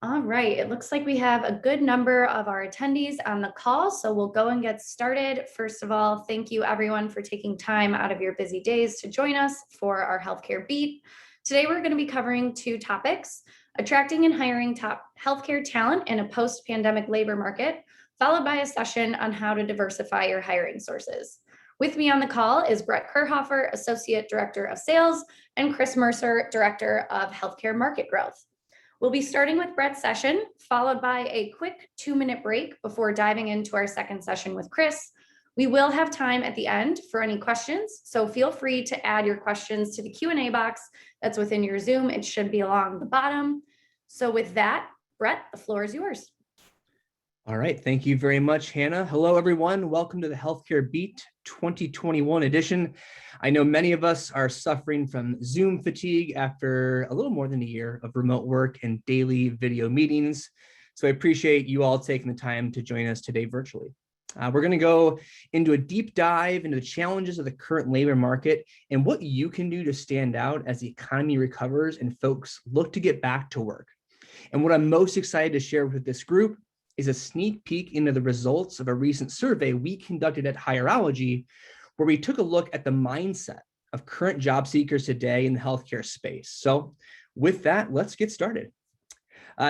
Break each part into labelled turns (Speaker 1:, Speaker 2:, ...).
Speaker 1: All right, it looks like we have a good number of our attendees on the call, so we'll go and get started. First of all, thank you everyone for taking time out of your busy days to join us for our healthcare beat. Today, we're going to be covering two topics: attracting and hiring top healthcare talent in a post-pandemic labor market, followed by a session on how to diversify your hiring sources. With me on the call is Brett Kerhofer, Associate Director of Sales, and Chris Mercer, Director of Healthcare Market Growth. We'll be starting with Brett's session, followed by a quick 2-minute break before diving into our second session with Chris. We will have time at the end for any questions, so feel free to add your questions to the Q&A box that's within your Zoom. It should be along the bottom. So with that, Brett, the floor is yours.
Speaker 2: All right, thank you very much, Hannah. Hello, everyone. Welcome to the Healthcare Beat 2021 edition. I know many of us are suffering from Zoom fatigue after a little more than a year of remote work and daily video meetings. So I appreciate you all taking the time to join us today virtually. We're going to go into a deep dive into the challenges of the current labor market and what you can do to stand out as the economy recovers and folks look to get back to work. And what I'm most excited to share with this group is a sneak peek into the results of a recent survey we conducted at Hireology, where we took a look at the mindset of current job seekers today in the healthcare space. So with that, let's get started.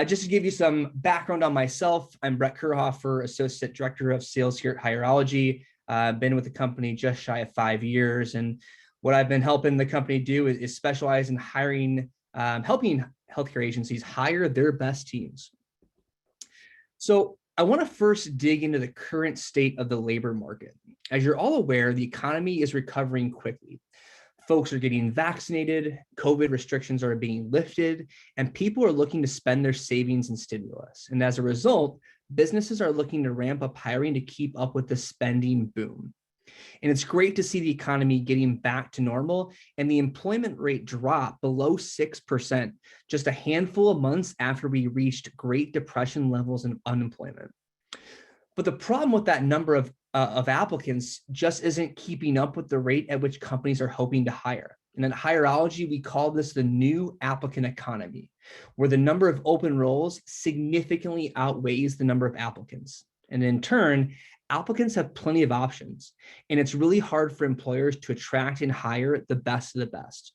Speaker 2: Just to give you some background on myself, I'm Brett Kerhofer, Associate Director of Sales here at Hireology. I've been with the company just shy of 5 years. And what I've been helping the company do is specialize in hiring, helping healthcare agencies hire their best teams. So I want to first dig into the current state of the labor market. As you're all aware, the economy is recovering quickly. Folks are getting vaccinated, COVID restrictions are being lifted, and people are looking to spend their savings and stimulus. And as a result, businesses are looking to ramp up hiring to keep up with the spending boom. And it's great to see the economy getting back to normal and the employment rate drop below 6%, just a handful of months after we reached Great Depression levels of unemployment. But the problem with that number of applicants just isn't keeping up with the rate at which companies are hoping to hire. And in Hireology, we call this the new applicant economy, where the number of open roles significantly outweighs the number of applicants. And in turn, applicants have plenty of options, and it's really hard for employers to attract and hire the best of the best.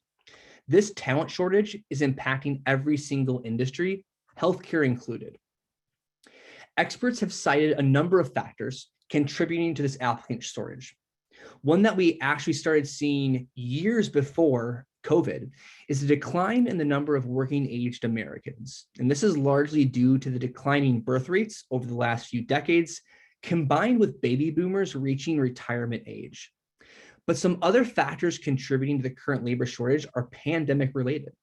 Speaker 2: This talent shortage is impacting every single industry, healthcare included. Experts have cited a number of factors contributing to this applicant shortage. One that we actually started seeing years before COVID is the decline in the number of working-aged Americans. And this is largely due to the declining birth rates over the last few decades, combined with baby boomers reaching retirement age. But some other factors contributing to the current labor shortage are pandemic related.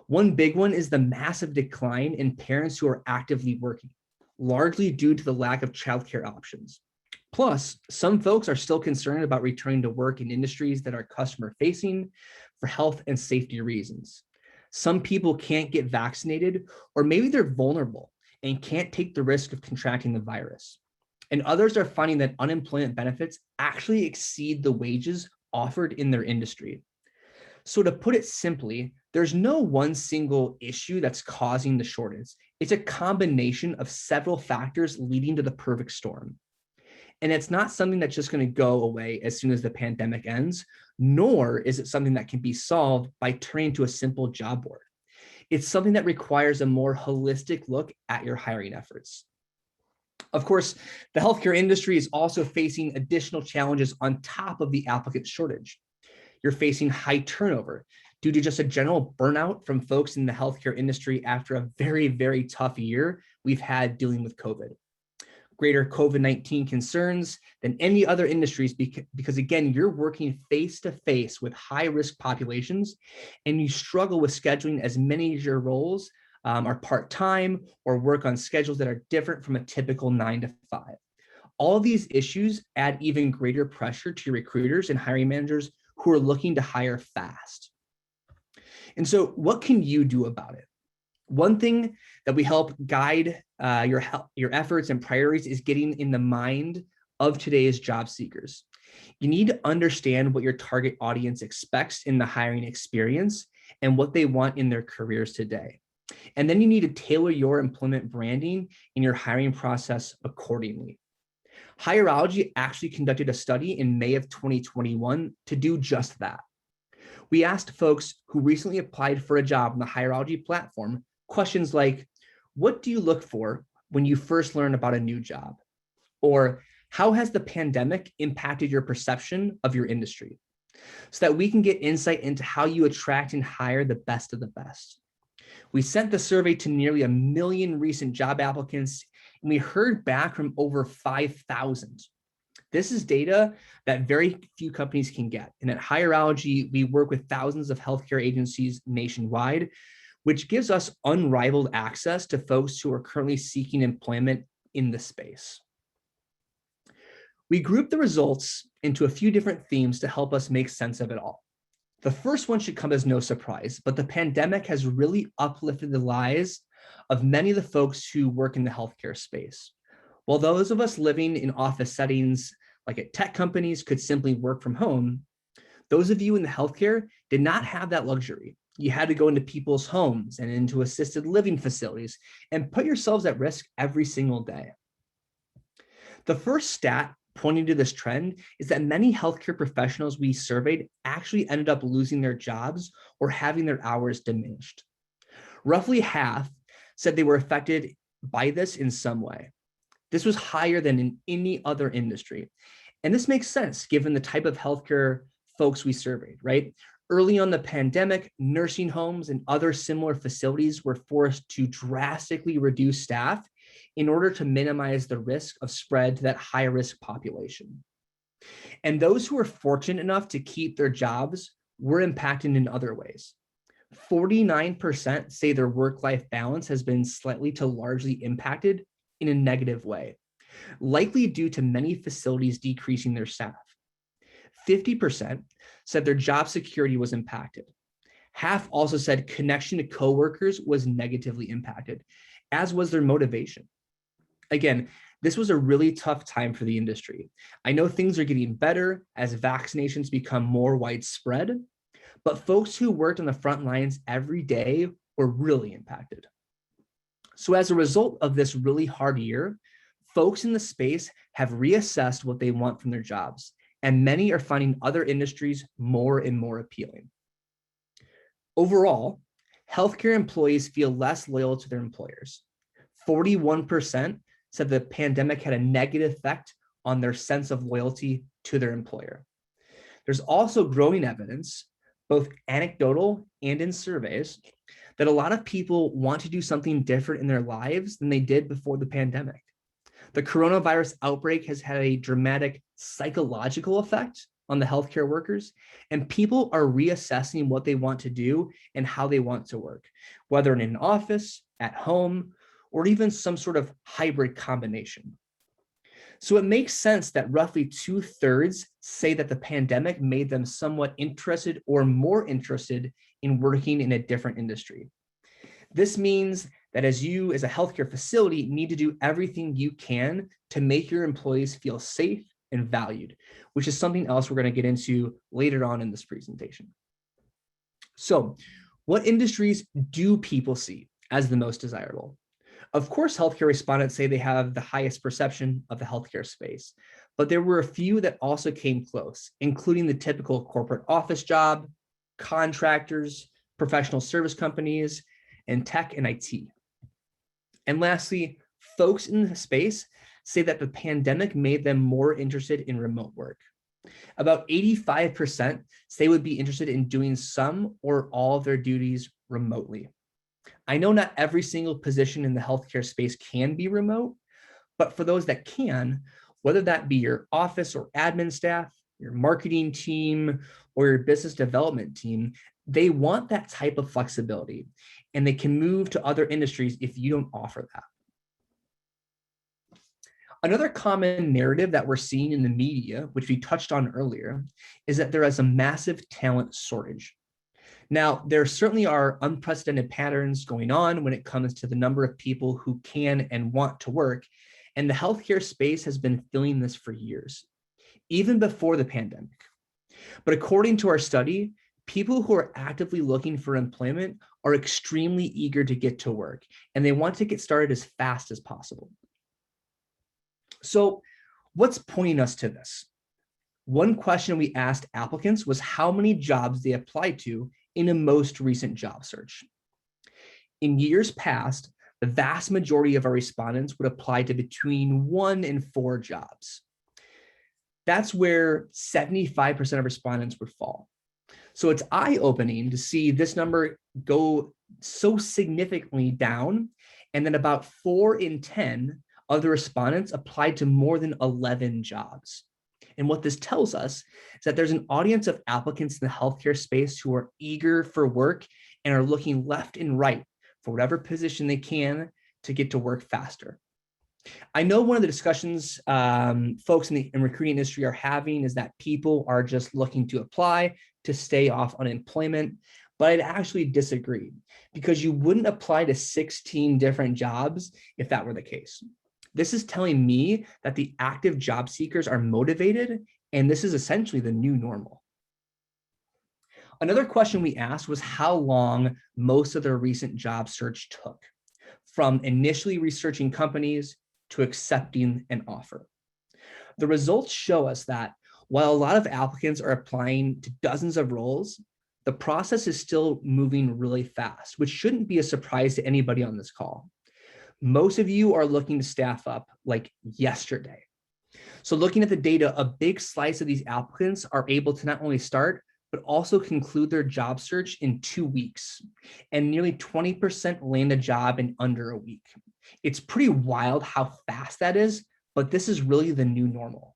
Speaker 2: One big one is the massive decline in parents who are actively working, largely due to the lack of childcare options. Plus, some folks are still concerned about returning to work in industries that are customer facing for health and safety reasons. Some people can't get vaccinated, or maybe they're vulnerable and can't take the risk of contracting the virus. And others are finding that unemployment benefits actually exceed the wages offered in their industry. So to put it simply, there's no one single issue that's causing the shortage. It's a combination of several factors leading to the perfect storm. And it's not something that's just going to go away as soon as the pandemic ends, nor is it something that can be solved by turning to a simple job board. It's something that requires a more holistic look at your hiring efforts. Of course, the healthcare industry is also facing additional challenges on top of the applicant shortage. You're facing high turnover due to just a general burnout from folks in the healthcare industry after a very, very tough year we've had dealing with COVID. Greater COVID-19 concerns than any other industries because again, you're working face-to-face with high-risk populations and you struggle with scheduling as many of your roles are part-time or work on schedules that are different from a typical 9 to 5. All of these issues add even greater pressure to your recruiters and hiring managers who are looking to hire fast. And so what can you do about it? One thing that we help guide your efforts and priorities is getting in the mind of today's job seekers. You need to understand what your target audience expects in the hiring experience and what they want in their careers today. And then you need to tailor your employment branding and your hiring process accordingly. Hireology actually conducted a study in May of 2021 to do just that. We asked folks who recently applied for a job on the Hireology platform questions like, what do you look for when you first learn about a new job? Or how has the pandemic impacted your perception of your industry? So that we can get insight into how you attract and hire the best of the best. We sent the survey to nearly 1 million recent job applicants, and we heard back from over 5,000. This is data that very few companies can get. And at Hireology, we work with thousands of healthcare agencies nationwide, which gives us unrivaled access to folks who are currently seeking employment in the space. We grouped the results into a few different themes to help us make sense of it all. The first one should come as no surprise, but the pandemic has really uplifted the lives of many of the folks who work in the healthcare space. While those of us living in office settings, like at tech companies, could simply work from home, those of you in the healthcare did not have that luxury. You had to go into people's homes and into assisted living facilities and put yourselves at risk every single day. The first stat pointing to this trend is that many healthcare professionals we surveyed actually ended up losing their jobs or having their hours diminished. Roughly half said they were affected by this in some way. This was higher than in any other industry. And this makes sense given the type of healthcare folks we surveyed, right? Early on the pandemic, nursing homes and other similar facilities were forced to drastically reduce staff in order to minimize the risk of spread to that high-risk population. And those who were fortunate enough to keep their jobs were impacted in other ways. 49% say their work-life balance has been slightly to largely impacted in a negative way, likely due to many facilities decreasing their staff. 50% said their job security was impacted. Half also said connection to coworkers was negatively impacted, as was their motivation. Again, this was a really tough time for the industry. I know things are getting better as vaccinations become more widespread, but folks who worked on the front lines every day were really impacted. So as a result of this really hard year, folks in the space have reassessed what they want from their jobs, and many are finding other industries more and more appealing. Overall, healthcare employees feel less loyal to their employers. 41% said the pandemic had a negative effect on their sense of loyalty to their employer. There's also growing evidence, both anecdotal and in surveys, that a lot of people want to do something different in their lives than they did before the pandemic. The coronavirus outbreak has had a dramatic psychological effect on the healthcare workers, and people are reassessing what they want to do and how they want to work, whether in an office, at home, or even some sort of hybrid combination. So it makes sense that roughly 2/3 say that the pandemic made them somewhat interested or more interested in working in a different industry. This means that as you, as a healthcare facility, need to do everything you can to make your employees feel safe and valued, which is something else we're going to get into later on in this presentation. So, what industries do people see as the most desirable? Of course, healthcare respondents say they have the highest perception of the healthcare space, but there were a few that also came close, including the typical corporate office job, contractors, professional service companies, and tech and IT. And lastly, folks in the space say that the pandemic made them more interested in remote work. About 85% say would be interested in doing some or all of their duties remotely. I know not every single position in the healthcare space can be remote, but for those that can, whether that be your office or admin staff, your marketing team, or your business development team, they want that type of flexibility, and they can move to other industries if you don't offer that. Another common narrative that we're seeing in the media, which we touched on earlier, is that there is a massive talent shortage. Now, there certainly are unprecedented patterns going on when it comes to the number of people who can and want to work, and the healthcare space has been feeling this for years, even before the pandemic. But according to our study, People who are actively looking for employment are extremely eager to get to work, and they want to get started as fast as possible. So what's pointing us to this? One question we asked applicants was how many jobs they applied to in a most recent job search. In years past, the vast majority of our respondents would apply to between 1 and 4 jobs. That's where 75% of respondents would fall. So it's eye-opening to see this number go so significantly down, and then about 4 in 10 of the respondents applied to more than 11 jobs. And what this tells us is that there's an audience of applicants in the healthcare space who are eager for work and are looking left and right for whatever position they can to get to work faster. I know one of the discussions folks in the recruiting industry are having is that people are just looking to apply to stay off unemployment, but I'd actually disagree, because you wouldn't apply to 16 different jobs if that were the case. This is telling me that the active job seekers are motivated, and this is essentially the new normal. Another question we asked was how long most of their recent job search took, from initially researching companies to accepting an offer. The results show us that while a lot of applicants are applying to dozens of roles, the process is still moving really fast, which shouldn't be a surprise to anybody on this call. Most of you are looking to staff up like yesterday. So looking at the data, a big slice of these applicants are able to not only start, but also conclude their job search in 2 weeks. And nearly 20% land a job in under a week. It's pretty wild how fast that is, but this is really the new normal.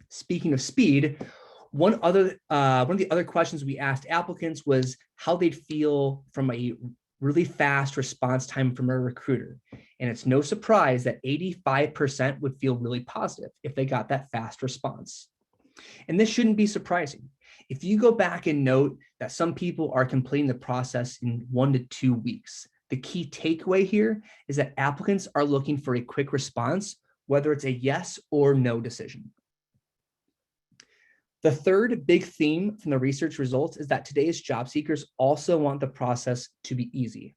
Speaker 2: Speaking of speed, one of the other questions we asked applicants was how they'd feel from a really fast response time from a recruiter. And it's no surprise that 85% would feel really positive if they got that fast response. And this shouldn't be surprising. If you go back and note that some people are completing the process in 1 to 2 weeks, the key takeaway here is that applicants are looking for a quick response, whether it's a yes or no decision. The third big theme from the research results is that today's job seekers also want the process to be easy.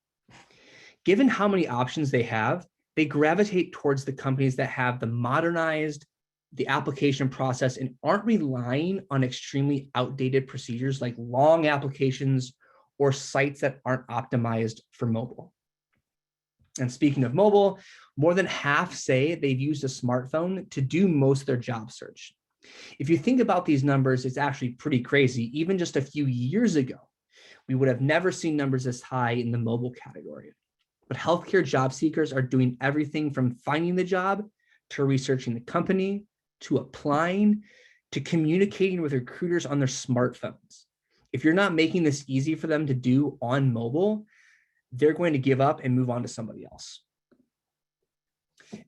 Speaker 2: Given how many options they have, they gravitate towards the companies that have the application process and aren't relying on extremely outdated procedures like long applications or sites that aren't optimized for mobile. And speaking of mobile, more than half say they've used a smartphone to do most of their job search. If you think about these numbers, it's actually pretty crazy. Even just a few years ago, we would have never seen numbers this high in the mobile category. But healthcare job seekers are doing everything from finding the job to researching the company, to applying, to communicating with recruiters on their smartphones. If you're not making this easy for them to do on mobile, they're going to give up and move on to somebody else.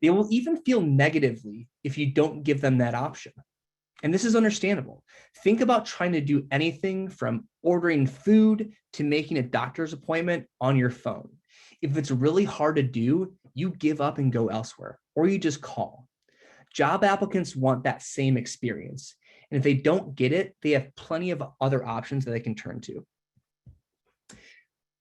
Speaker 2: They will even feel negatively if you don't give them that option. And this is understandable. Think about trying to do anything from ordering food to making a doctor's appointment on your phone. If it's really hard to do, you give up and go elsewhere, or you just call. Job applicants want that same experience. And if they don't get it, they have plenty of other options that they can turn to.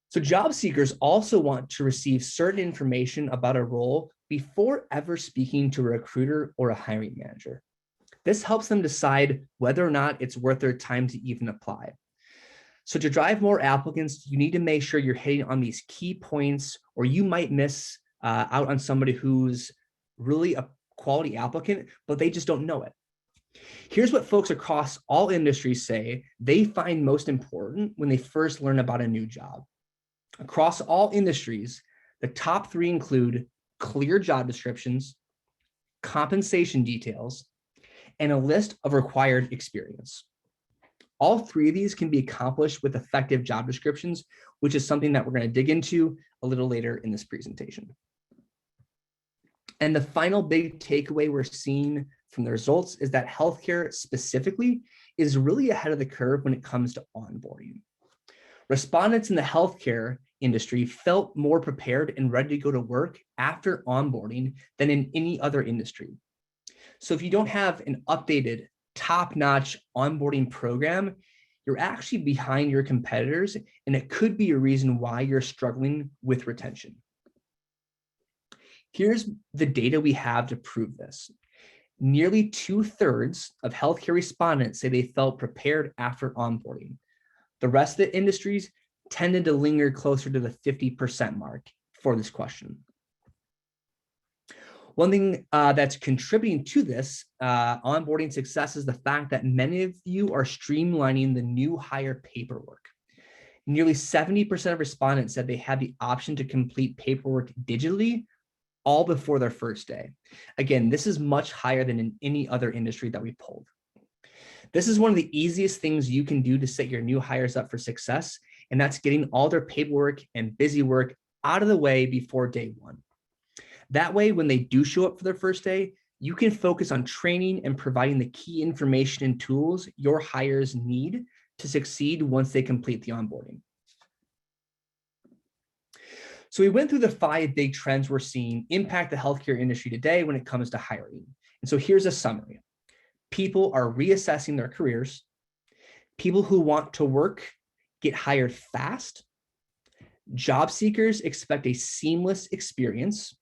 Speaker 2: So job seekers also want to receive certain information about a role before ever speaking to a recruiter or a hiring manager. This helps them decide whether or not it's worth their time to even apply. So to drive more applicants, you need to make sure you're hitting on these key points, or you might miss out on somebody who's really a quality applicant, but they just don't know it. Here's what folks across all industries say they find most important when they first learn about a new job. Across all industries, the top 3 include clear job descriptions, compensation details, and a list of required experience. All 3 of these can be accomplished with effective job descriptions, which is something that we're going to dig into a little later in this presentation. And the final big takeaway we're seeing from the results is that healthcare specifically is really ahead of the curve when it comes to onboarding. Respondents in the healthcare industry felt more prepared and ready to go to work after onboarding than in any other industry. So if you don't have an updated, top-notch onboarding program, you're actually behind your competitors, and it could be a reason why you're struggling with retention. Here's the data we have to prove this. Nearly 2/3 of healthcare respondents say they felt prepared after onboarding. The rest of the industries tended to linger closer to the 50% mark for this question. One thing that's contributing to this onboarding success is the fact that many of you are streamlining the new hire paperwork. Nearly 70% of respondents said they had the option to complete paperwork digitally all before their first day. Again, this is much higher than in any other industry that we polled. This is one of the easiest things you can do to set your new hires up for success, and that's getting all their paperwork and busy work out of the way before day one. That way, when they do show up for their first day, you can focus on training and providing the key information and tools your hires need to succeed once they complete the onboarding. So we went through the 5 big trends we're seeing impact the healthcare industry today when it comes to hiring. And so here's a summary. People are reassessing their careers. People who want to work get hired fast. Job seekers expect a seamless experience.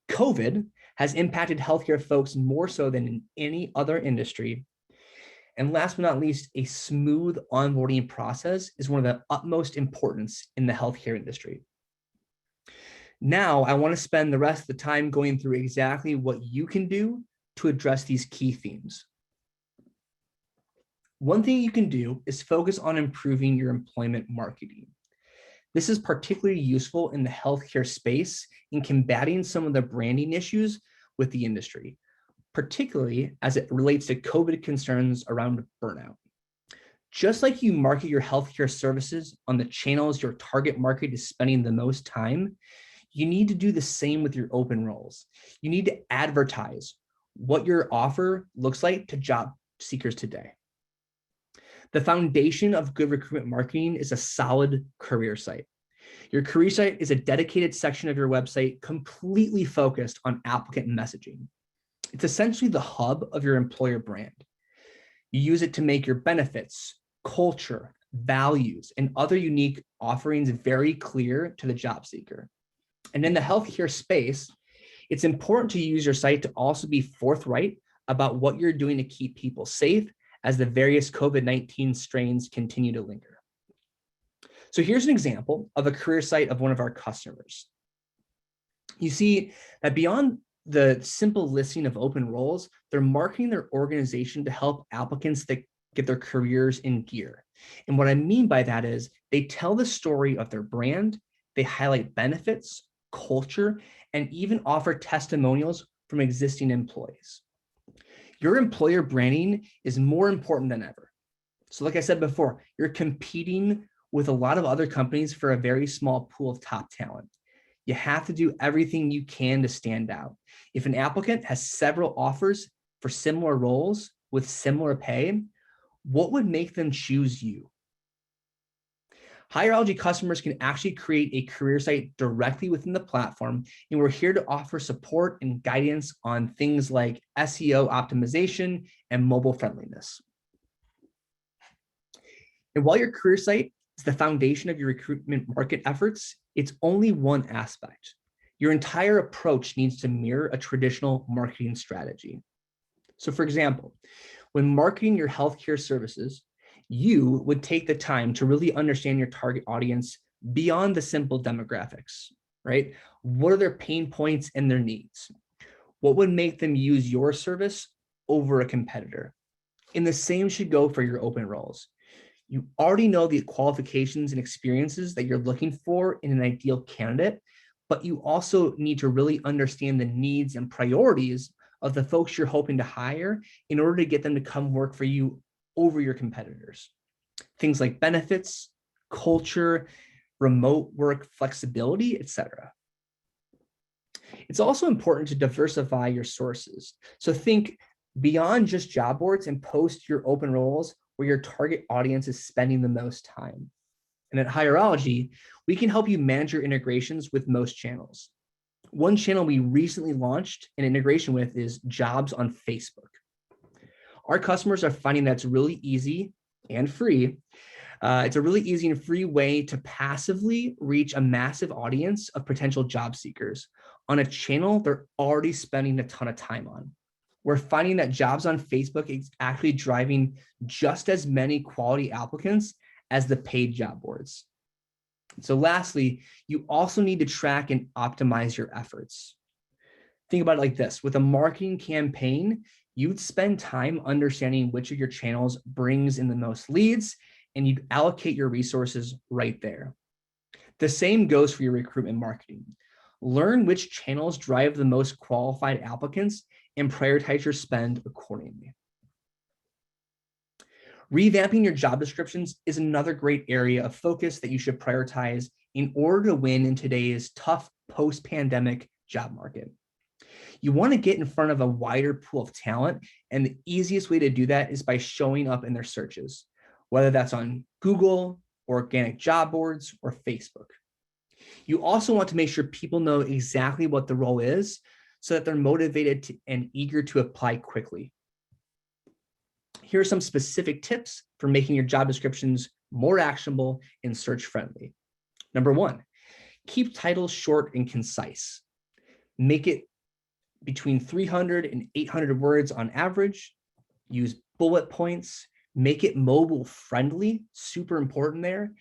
Speaker 2: COVID has impacted healthcare folks more so than in any other industry. And last but not least, a smooth onboarding process is one of the utmost importance in the healthcare industry. Now, I want to spend the rest of the time going through exactly what you can do to address these key themes. One thing you can do is focus on improving your employment marketing. This is particularly useful in the healthcare space in combating some of the branding issues with the industry, particularly as it relates to COVID concerns around burnout. Just like you market your healthcare services on the channels your target market is spending the most time, you need to do the same with your open roles. You need to advertise what your offer looks like to job seekers today. The foundation of good recruitment marketing is a solid career site. Your career site is a dedicated section of your website completely focused on applicant messaging. It's essentially the hub of your employer brand. You use it to make your benefits, culture, values, and other unique offerings very clear to the job seeker. And in the healthcare space, it's important to use your site to also be forthright about what you're doing to keep people safe as the various COVID-19 strains continue to linger. So here's an example of a career site of one of our customers. You see that beyond the simple listing of open roles, they're marketing their organization to help applicants that get their careers in gear. And what I mean by that is they tell the story of their brand, they highlight benefits, culture, and even offer testimonials from existing employees. Your employer branding is more important than ever. So like I said before, you're competing with a lot of other companies for a very small pool of top talent. You have to do everything you can to stand out. If an applicant has several offers for similar roles with similar pay, what would make them choose you? Hireology customers can actually create a career site directly within the platform, and we're here to offer support and guidance on things like SEO optimization and mobile friendliness. And while your career site is the foundation of your recruitment market efforts, it's only one aspect. Your entire approach needs to mirror a traditional marketing strategy. So for example, when marketing your healthcare services, you would take the time to really understand your target audience beyond the simple demographics, right? What are their pain points and their needs? What would make them use your service over a competitor? And the same should go for your open roles. You already know the qualifications and experiences that you're looking for in an ideal candidate, but you also need to really understand the needs and priorities of the folks you're hoping to hire in order to get them to come work for you over your competitors. Things like benefits, culture, remote work flexibility, etc. It's also important to diversify your sources. So think beyond just job boards and post your open roles where your target audience is spending the most time. And at Hireology, we can help you manage your integrations with most channels. One channel we recently launched an integration with is jobs on Facebook. Our customers are finding that's really easy and free. It's a really easy and free way to passively reach a massive audience of potential job seekers on a channel they're already spending a ton of time on. We're finding that jobs on Facebook is actually driving just as many quality applicants as the paid job boards. So lastly, you also need to track and optimize your efforts. Think about it like this. With a marketing campaign, you'd spend time understanding which of your channels brings in the most leads, and you'd allocate your resources right there. The same goes for your recruitment marketing. Learn which channels drive the most qualified applicants and prioritize your spend accordingly. Revamping your job descriptions is another great area of focus that you should prioritize in order to win in today's tough post-pandemic job market. You want to get in front of a wider pool of talent, and the easiest way to do that is by showing up in their searches, whether that's on Google, organic job boards, or Facebook. You also want to make sure people know exactly what the role is so that they're motivated and eager to apply quickly. Here are some specific tips for making your job descriptions more actionable and search friendly. Number one, keep titles short and concise. Make it between 300 and 800 words on average. Use bullet points. Make it mobile friendly, super important there,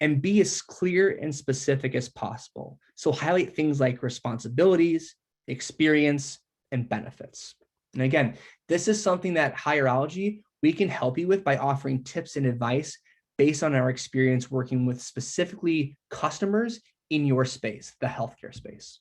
Speaker 2: and be as clear and specific as possible. So highlight things like responsibilities, experience, and benefits. And again, this is something that Hireology, we can help you with by offering tips and advice based on our experience working with specifically customers in your space, the healthcare space.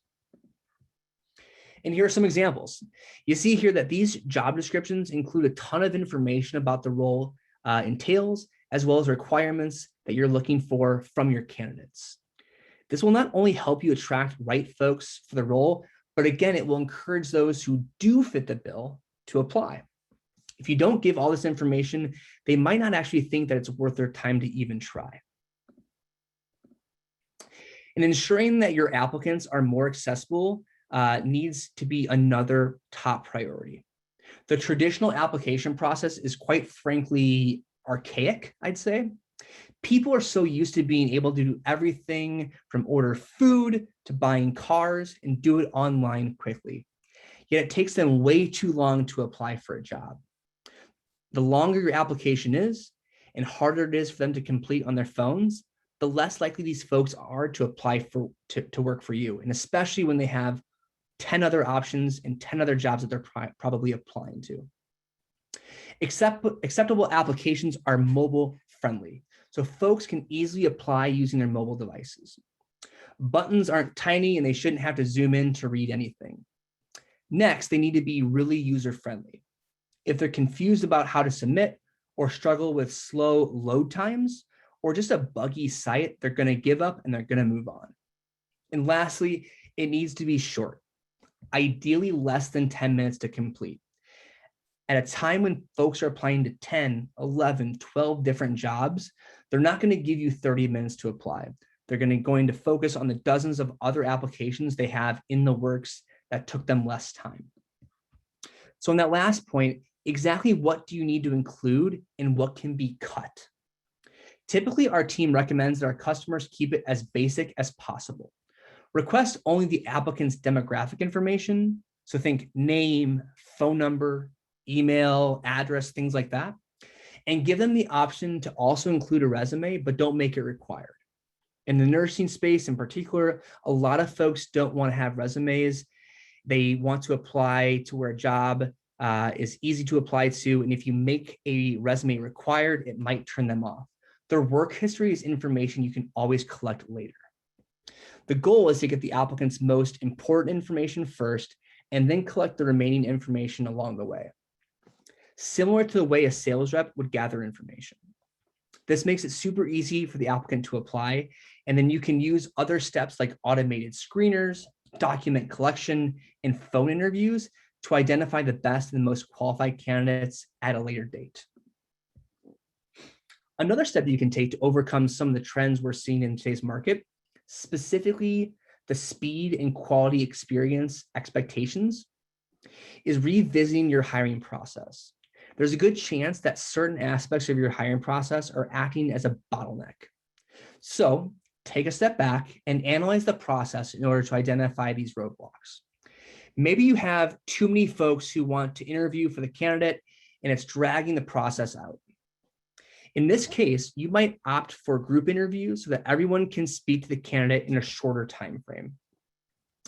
Speaker 2: And here are some examples. You see here that these job descriptions include a ton of information about the role entails, as well as requirements that you're looking for from your candidates. This will not only help you attract right folks for the role, but again, it will encourage those who do fit the bill to apply. If you don't give all this information, they might not actually think that it's worth their time to even try. And ensuring that your applicants are more accessible needs to be another top priority. The traditional application process is quite frankly archaic, I'd say. People are so used to being able to do everything from order food to buying cars and do it online quickly. Yet it takes them way too long to apply for a job. The longer your application is and harder it is for them to complete on their phones, the less likely these folks are to apply to work for you, and especially when they have 10 other options and 10 other jobs that they're probably applying to. Acceptable applications are mobile friendly, so folks can easily apply using their mobile devices. Buttons aren't tiny and they shouldn't have to zoom in to read anything. Next, they need to be really user friendly. If they're confused about how to submit or struggle with slow load times or just a buggy site, they're going to give up and they're going to move on. And lastly, it needs to be short, ideally less than 10 minutes to complete. At a time when folks are applying to 10, 11, 12 different jobs, they're not going to give you 30 minutes to apply. They're going to focus on the dozens of other applications they have in the works that took them less time. So on that last point, exactly what do you need to include and what can be cut? Typically, our team recommends that our customers keep it as basic as possible. Request only the applicant's demographic information. So think name, phone number, email, address, things like that. And give them the option to also include a resume, but don't make it required. In the nursing space in particular, a lot of folks don't want to have resumes. They want to apply to where a job is easy to apply to. And if you make a resume required, it might turn them off. Their work history is information you can always collect later. The goal is to get the applicant's most important information first and then collect the remaining information along the way. Similar to the way a sales rep would gather information. This makes it super easy for the applicant to apply, and then you can use other steps like automated screeners, document collection, and phone interviews to identify the best and the most qualified candidates at a later date. Another step that you can take to overcome some of the trends we're seeing in today's market, specifically the speed and quality experience expectations, is revisiting your hiring process. there's a good chance that certain aspects of your hiring process are acting as a bottleneck. So take a step back and analyze the process in order to identify these roadblocks. Maybe you have too many folks who want to interview for the candidate and it's dragging the process out. In this case, you might opt for group interviews so that everyone can speak to the candidate in a shorter time frame.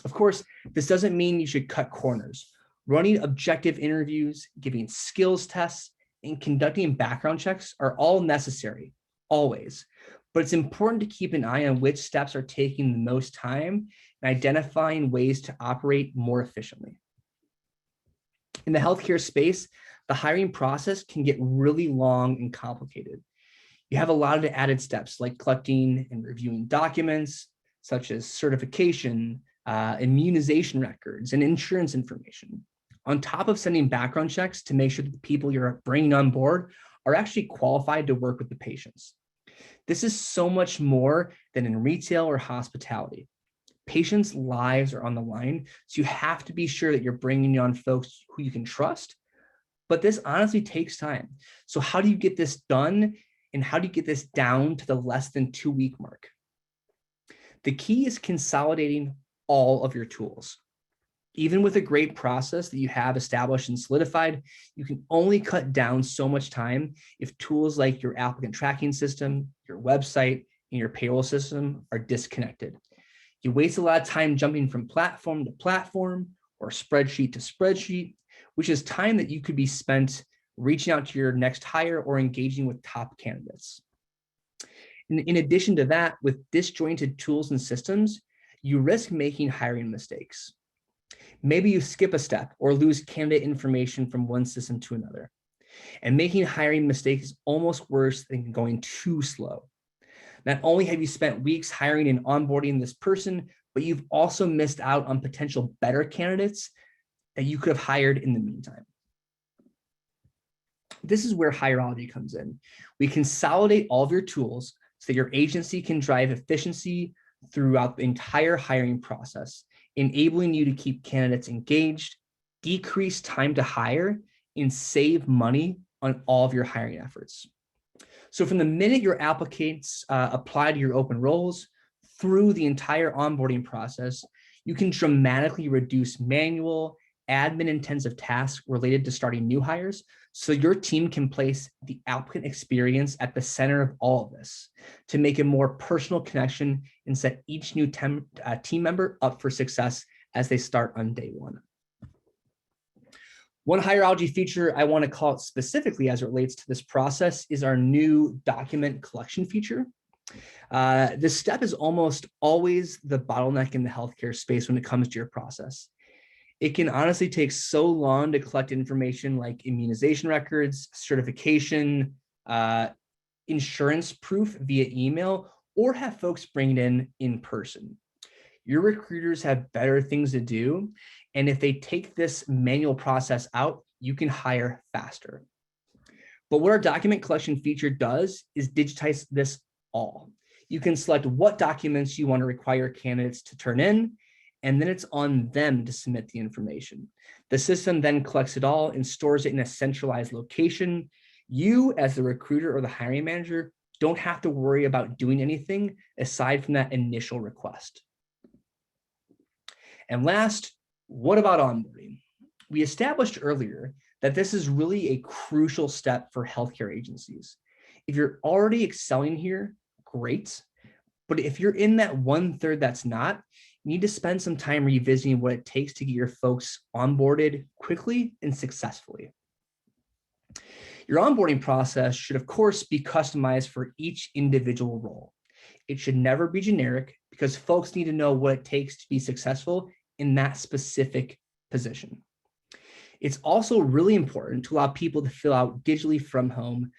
Speaker 2: Of course, this doesn't mean you should cut corners. Running objective interviews, giving skills tests, and conducting background checks are all necessary, always. But it's important to keep an eye on which steps are taking the most time and identifying ways to operate more efficiently. In the healthcare space, the hiring process can get really long and complicated. You have a lot of added steps like collecting and reviewing documents, such as certification, immunization records, and insurance information, on top of sending background checks to make sure that the people you're bringing on board are actually qualified to work with the patients. This is so much more than in retail or hospitality. Patients' lives are on the line, so you have to be sure that you're bringing on folks who you can trust, but this honestly takes time. So how do you get this done, and how do you get this down to the less than 2-week mark? The key is consolidating all of your tools. Even with a great process that you have established and solidified, you can only cut down so much time if tools like your applicant tracking system, your website, and your payroll system are disconnected. You waste a lot of time jumping from platform to platform or spreadsheet to spreadsheet, which is time that you could be spent reaching out to your next hire or engaging with top candidates. In addition to that, with disjointed tools and systems, you risk making hiring mistakes. Maybe you skip a step or lose candidate information from one system to another. And making hiring mistakes is almost worse than going too slow. Not only have you spent weeks hiring and onboarding this person, but you've also missed out on potential better candidates that you could have hired in the meantime. This is where Hireology comes in. We consolidate all of your tools so that your agency can drive efficiency throughout the entire hiring process, enabling you to keep candidates engaged, decrease time to hire, and save money on all of your hiring efforts. So from the minute your applicants apply to your open roles through the entire onboarding process, you can dramatically reduce manual, admin-intensive tasks related to starting new hires, so your team can place the applicant experience at the center of all of this to make a more personal connection and set each new team member up for success as they start on day one. One Hireology feature I want to call it specifically as it relates to this process is our new document collection feature. This step is almost always the bottleneck in the healthcare space when it comes to your process. It can honestly take so long to collect information like immunization records, certification, insurance proof via email, or have folks bring it in person. Your recruiters have better things to do, and if they take this manual process out, you can hire faster. But what our document collection feature does is digitize this all. You can select what documents you want to require candidates to turn in, and then it's on them to submit the information. The system then collects it all and stores it in a centralized location. You, as the recruiter or the hiring manager, don't have to worry about doing anything aside from that initial request. And last, what about onboarding? We established earlier that this is really a crucial step for healthcare agencies. If you're already excelling here, great. But if you're in that 1/3 that's not, you need to spend some time revisiting what it takes to get your folks onboarded quickly and successfully. Your onboarding process should, of course, be customized for each individual role. It should never be generic because folks need to know what it takes to be successful in that specific position. It's also really important to allow people to fill out digitally from home.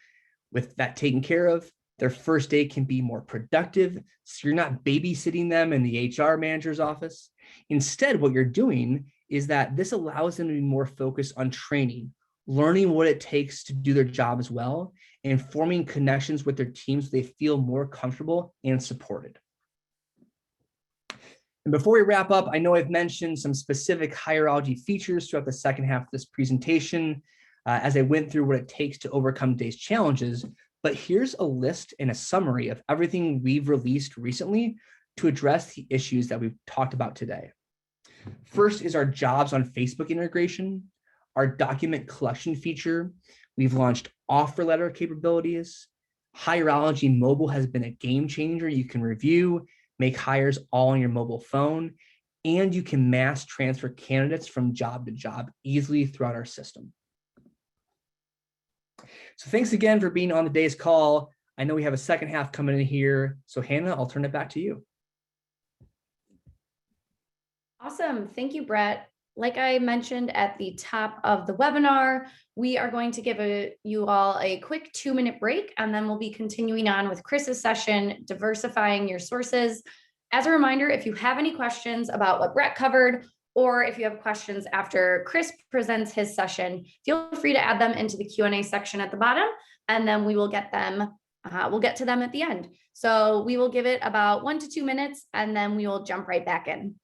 Speaker 2: With that taken care of, their first day can be more productive, so you're not babysitting them in the HR manager's office. Instead, what you're doing is that this allows them to be more focused on training, learning what it takes to do their job as well, and forming connections with their teams so they feel more comfortable and supported. And before we wrap up, I know I've mentioned some specific Hireology features throughout the second half of this presentation. as I went through what it takes to overcome today's challenges. But here's a list and a summary of everything we've released recently to address the issues that we've talked about today. First is our jobs on Facebook integration, our document collection feature. We've launched offer letter capabilities. Hireology mobile has been a game changer. You can review, make hires all on your mobile phone, and you can mass transfer candidates from job to job easily throughout our system. So thanks again for being on today's call. I know we have a second half coming in here. So Hannah, I'll turn it back to you.
Speaker 1: Awesome. Thank you, Brett. Like I mentioned at the top of the webinar, we are going to give you all a quick 2-minute break, and then we'll be continuing on with Chris's session, Diversifying Your Sources. As a reminder, if you have any questions about what Brett covered, or if you have questions after Chris presents his session, feel free to add them into the Q&A section at the bottom, and then we will get them. We'll get to them at the end. So we will give it about 1 to 2 minutes, and then we will jump right back in.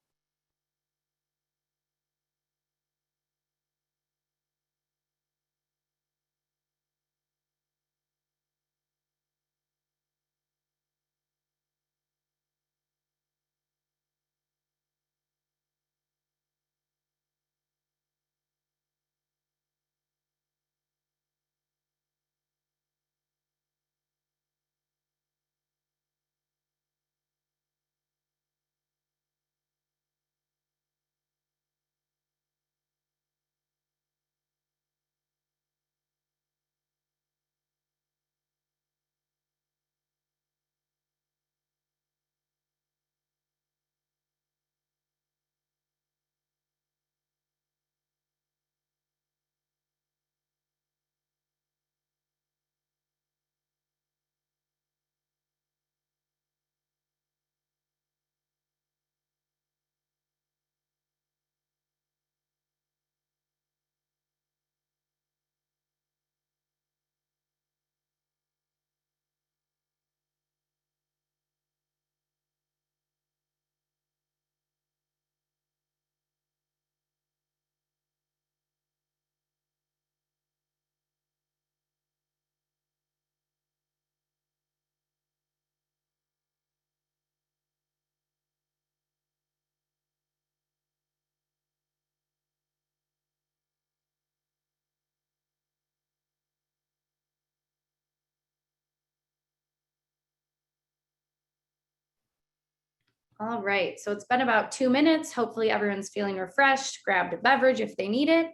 Speaker 1: All right, so it's been about 2 minutes. Hopefully everyone's feeling refreshed, grabbed a beverage if they need it.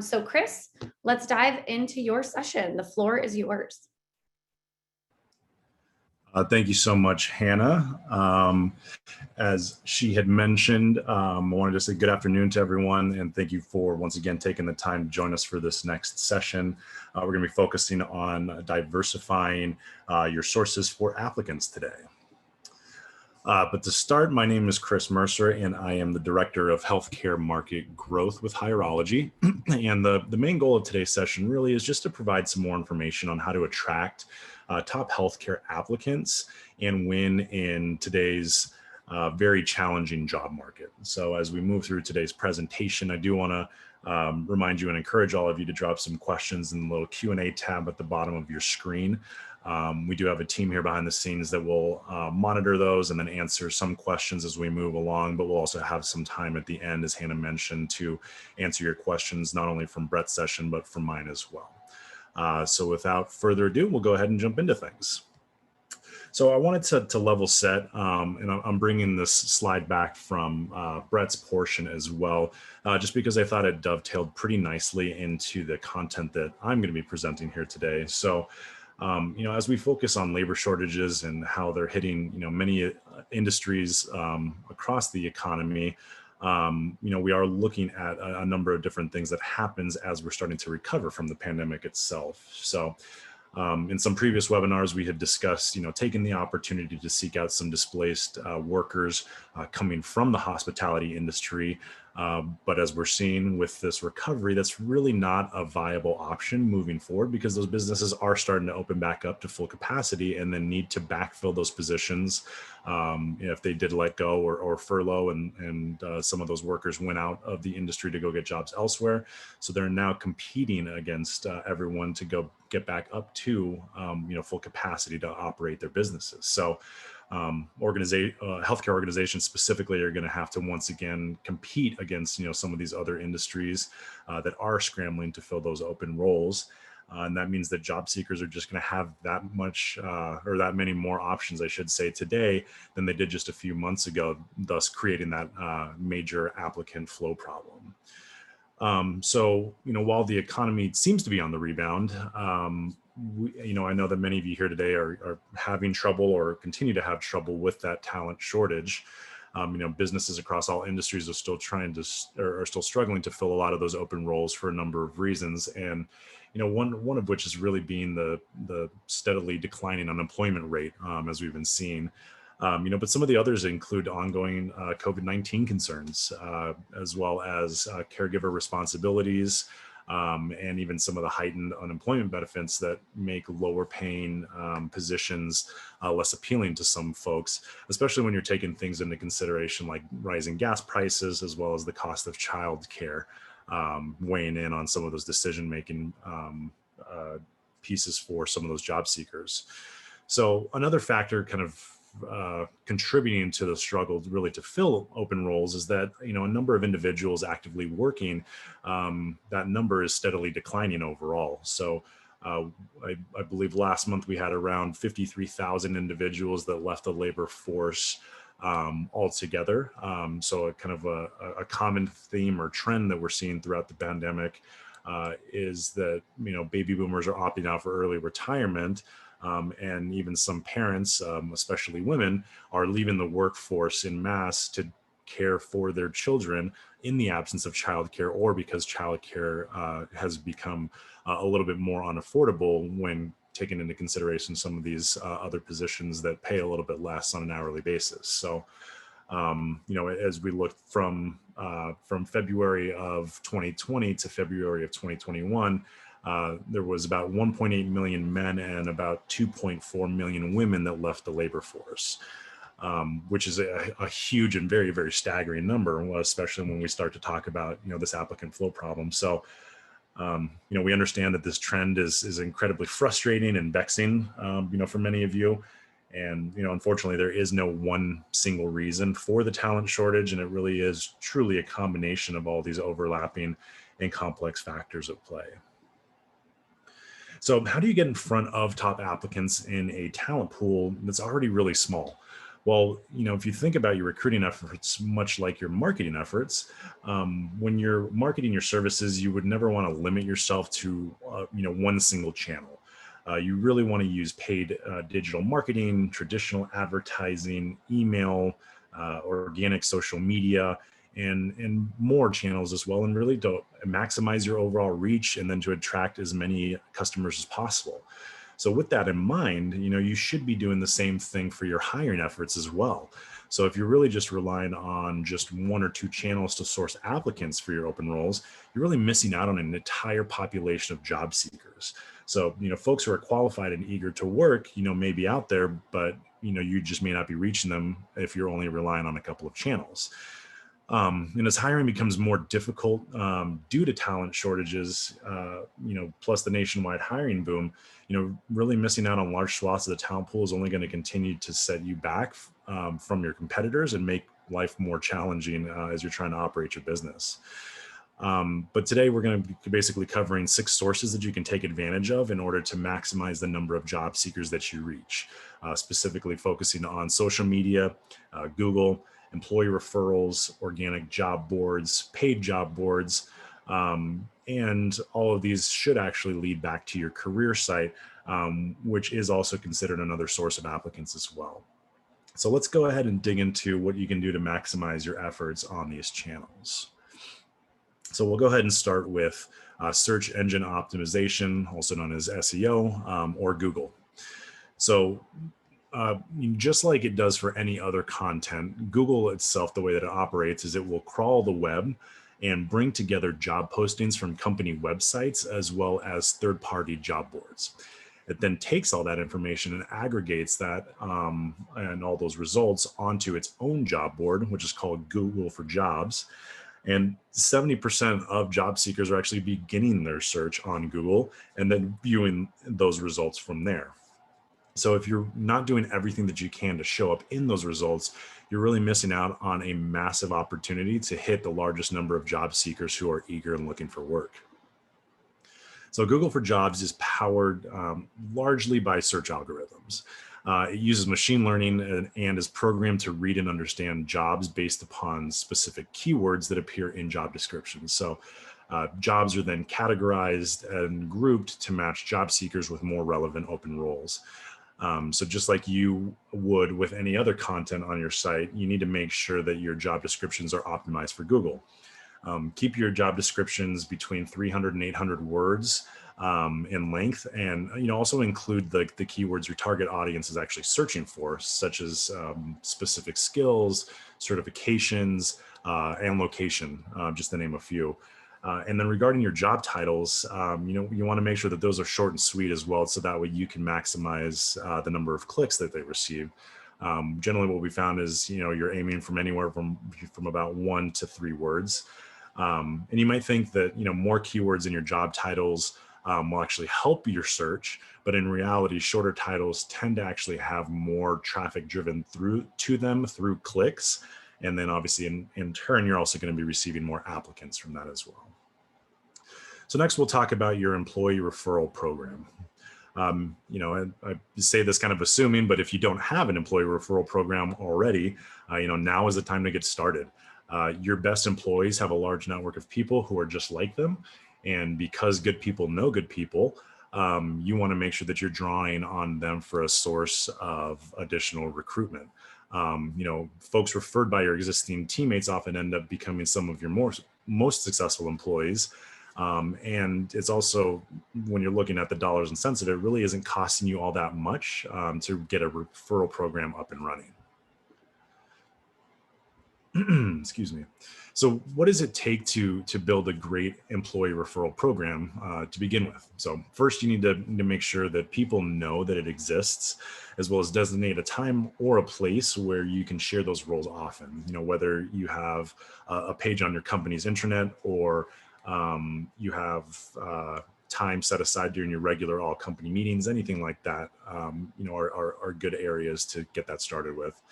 Speaker 1: So Chris, let's dive into your session. The floor is yours.
Speaker 3: Thank you so much, Hannah. As she had mentioned, I wanted to say good afternoon to everyone, and thank you for once again taking the time to join us for this next session. We're going to be focusing on diversifying your sources for applicants today. But to start, my name is Chris Mercer, and I am the Director of Healthcare Market Growth with Hireology. And the main goal of today's session really is just to provide some more information on how to attract top healthcare applicants and win in today's very challenging job market. So as we move through today's presentation, I do want to remind you and encourage all of you to drop some questions in the little Q&A tab at the bottom of your screen. We do have a team here behind the scenes that will monitor those and then answer some questions as we move along, but we'll also have some time at the end, as Hannah mentioned, to answer your questions, not only from Brett's session, but from mine as well. So without further ado, we'll go ahead and jump into things. So I wanted to level set, and I'm bringing this slide back from Brett's portion as well, just because I thought it dovetailed pretty nicely into the content that I'm going to be presenting here today. So, as we focus on labor shortages and how they're hitting, many industries across the economy, we are looking at a number of different things that happens as we're starting to recover from the pandemic itself. So in some previous webinars, we had discussed, taking the opportunity to seek out some displaced workers coming from the hospitality industry But as we're seeing with this recovery, that's really not a viable option moving forward, because those businesses are starting to open back up to full capacity and then need to backfill those positions. If they did let go or furlough, and some of those workers went out of the industry to go get jobs elsewhere. So they're now competing against everyone to go get back up to full capacity to operate their businesses. So healthcare organizations specifically are going to have to once again compete against some of these other industries that are scrambling to fill those open roles. And that means that job seekers are just going to have that much or that many more options, I should say, today than they did just a few months ago, thus creating that major applicant flow problem. So, while the economy seems to be on the rebound, I know that many of you here today are having trouble or continue to have trouble with that talent shortage. Businesses across all industries are still still struggling to fill a lot of those open roles for a number of reasons. And, one of which is really being the steadily declining unemployment rate, as we've been seeing. But some of the others include ongoing COVID-19 concerns, as well as caregiver responsibilities, and even some of the heightened unemployment benefits that make lower paying positions less appealing to some folks, especially when you're taking things into consideration like rising gas prices, as well as the cost of childcare, weighing in on some of those decision-making pieces for some of those job seekers. So another factor kind of contributing to the struggle really to fill open roles is that, a number of individuals actively working, that number is steadily declining overall. So I believe last month we had around 53,000 individuals that left the labor force altogether. So a kind of a common theme or trend that we're seeing throughout the pandemic is that, baby boomers are opting out for early retirement. And even some parents, especially women, are leaving the workforce en masse to care for their children in the absence of childcare, or because childcare has become a little bit more unaffordable when taking into consideration some of these other positions that pay a little bit less on an hourly basis. So, as we look from February of 2020 to February of 2021, there was about 1.8 million men and about 2.4 million women that left the labor force, which is a huge and very, very staggering number, especially when we start to talk about, this applicant flow problem. So, we understand that this trend is incredibly frustrating and vexing, for many of you. And, unfortunately, there is no one single reason for the talent shortage, and it really is truly a combination of all these overlapping and complex factors at play. So how do you get in front of top applicants in a talent pool that's already really small? Well, if you think about your recruiting efforts, much like your marketing efforts, when you're marketing your services, you would never want to limit yourself to, one single channel. You really want to use paid digital marketing, traditional advertising, email, organic social media, and more channels as well, and really to maximize your overall reach and then to attract as many customers as possible. So with that in mind, you should be doing the same thing for your hiring efforts as well. So if you're really just relying on just one or two channels to source applicants for your open roles, you're really missing out on an entire population of job seekers. So, folks who are qualified and eager to work, may be out there, but, you just may not be reaching them if you're only relying on a couple of channels. And as hiring becomes more difficult due to talent shortages, plus the nationwide hiring boom, really missing out on large swaths of the talent pool is only going to continue to set you back from your competitors and make life more challenging as you're trying to operate your business. But today we're going to be basically covering 6 sources that you can take advantage of in order to maximize the number of job seekers that you reach, specifically focusing on social media, Google, employee referrals, organic job boards, paid job boards, and all of these should actually lead back to your career site, which is also considered another source of applicants as well. So let's go ahead and dig into what you can do to maximize your efforts on these channels. So we'll go ahead and start with search engine optimization, also known as SEO, or Google. So just like it does for any other content, Google itself, the way that it operates is it will crawl the web and bring together job postings from company websites as well as third-party job boards. It then takes all that information and aggregates that and all those results onto its own job board, which is called Google for Jobs. And 70% of job seekers are actually beginning their search on Google and then viewing those results from there. So if you're not doing everything that you can to show up in those results, you're really missing out on a massive opportunity to hit the largest number of job seekers who are eager and looking for work. So Google for Jobs is powered largely by search algorithms. It uses machine learning and is programmed to read and understand jobs based upon specific keywords that appear in job descriptions. So jobs are then categorized and grouped to match job seekers with more relevant open roles. So just like you would with any other content on your site, you need to make sure that your job descriptions are optimized for Google. Keep your job descriptions between 300 and 800 words in length, and also include the keywords your target audience is actually searching for, such as specific skills, certifications, and location, just to name a few. And then regarding your job titles, you want to make sure that those are short and sweet as well, so that way you can maximize the number of clicks that they receive. Generally, what we found is you're aiming from anywhere from about 1 to 3 words. And you might think that more keywords in your job titles will actually help your search, but in reality, shorter titles tend to actually have more traffic driven through clicks. And then obviously in turn, you're also going to be receiving more applicants from that as well. So next we'll talk about your employee referral program. I say this kind of assuming, but if you don't have an employee referral program already, now is the time to get started. Your best employees have a large network of people who are just like them. And because good people know good people, you want to make sure that you're drawing on them for a source of additional recruitment. Folks referred by your existing teammates often end up becoming some of your most successful employees. And it's also, when you're looking at the dollars and cents of it, really isn't costing you all that much to get a referral program up and running. Excuse me. So what does it take to build a great employee referral program to begin with? So first, you need to make sure that people know that it exists, as well as designate a time or a place where you can share those roles often. Whether you have a page on your company's intranet, or you have time set aside during your regular all company meetings, anything like that, are good areas to get that started with.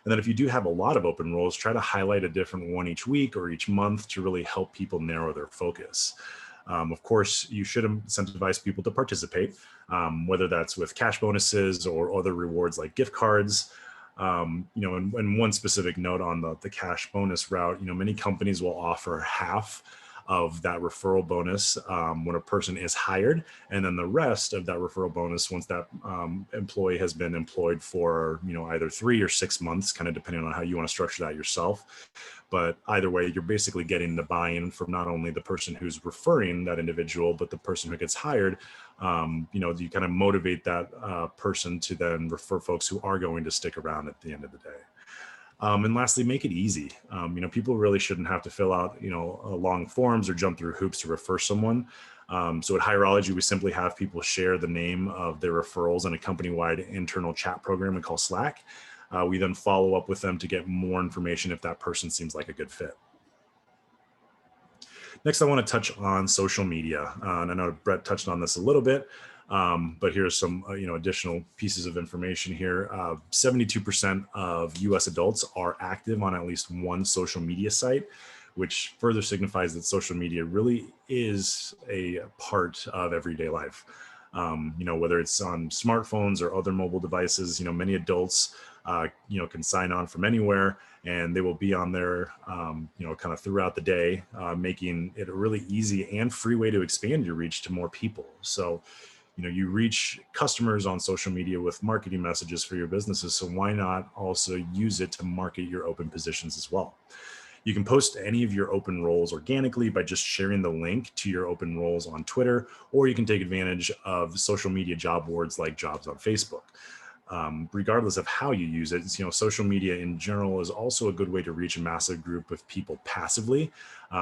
Speaker 3: And then if you do have a lot of open roles, try to highlight a different one each week or each month to really help people narrow their focus. Of course, you should incentivize people to participate, whether that's with cash bonuses or other rewards like gift cards. And one specific note on the cash bonus route, many companies will offer half of that referral bonus when a person is hired, and then the rest of that referral bonus once that employee has been employed for either 3 or 6 months, kind of depending on how you want to structure that yourself. But either way, you're basically getting the buy-in from not only the person who's referring that individual, but the person who gets hired. You kind of motivate that person to then refer folks who are going to stick around at the end of the day. And lastly, make it easy. People really shouldn't have to fill out, long forms or jump through hoops to refer someone. So at Hireology, we simply have people share the name of their referrals in a company-wide internal chat program we call Slack. We then follow up with them to get more information if that person seems like a good fit. Next, I want to touch on social media. And I know Brett touched on this a little bit. But here's some additional pieces of information here. 72% of US adults are active on at least one social media site, which further signifies that social media really is a part of everyday life. Whether it's on smartphones or other mobile devices, many adults can sign on from anywhere, and they will be on there kind of throughout the day, making it a really easy and free way to expand your reach to more people. So you reach customers on social media with marketing messages for your businesses. So why not also use it to market your open positions as well? You can post any of your open roles organically by just sharing the link to your open roles on Twitter, or you can take advantage of social media job boards like Jobs on Facebook. regardless of how you use it. Social media in general is also a good way to reach a massive group of people passively,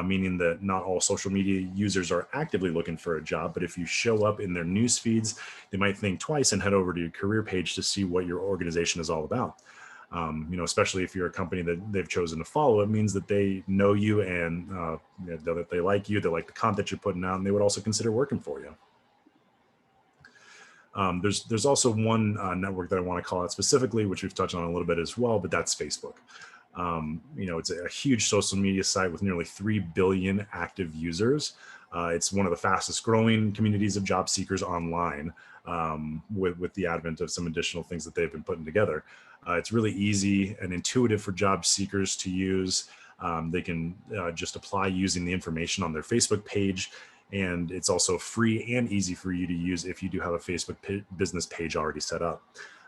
Speaker 3: meaning that not all social media users are actively looking for a job, but if you show up in their news feeds, they might think twice and head over to your career page to see what your organization is all about. Especially if you're a company that they've chosen to follow, it means that they know you and that they like you, they like the content you're putting out, and they would also consider working for you. There's also one network that I want to call out specifically, which we've touched on a little bit as well, but that's Facebook. It's a huge social media site with nearly 3 billion active users. It's one of the fastest growing communities of job seekers online, with the advent of some additional things that they've been putting together. It's really easy and intuitive for job seekers to use. They can just apply using the information on their Facebook page. And it's also free and easy for you to use if you do have a Facebook business page already set up.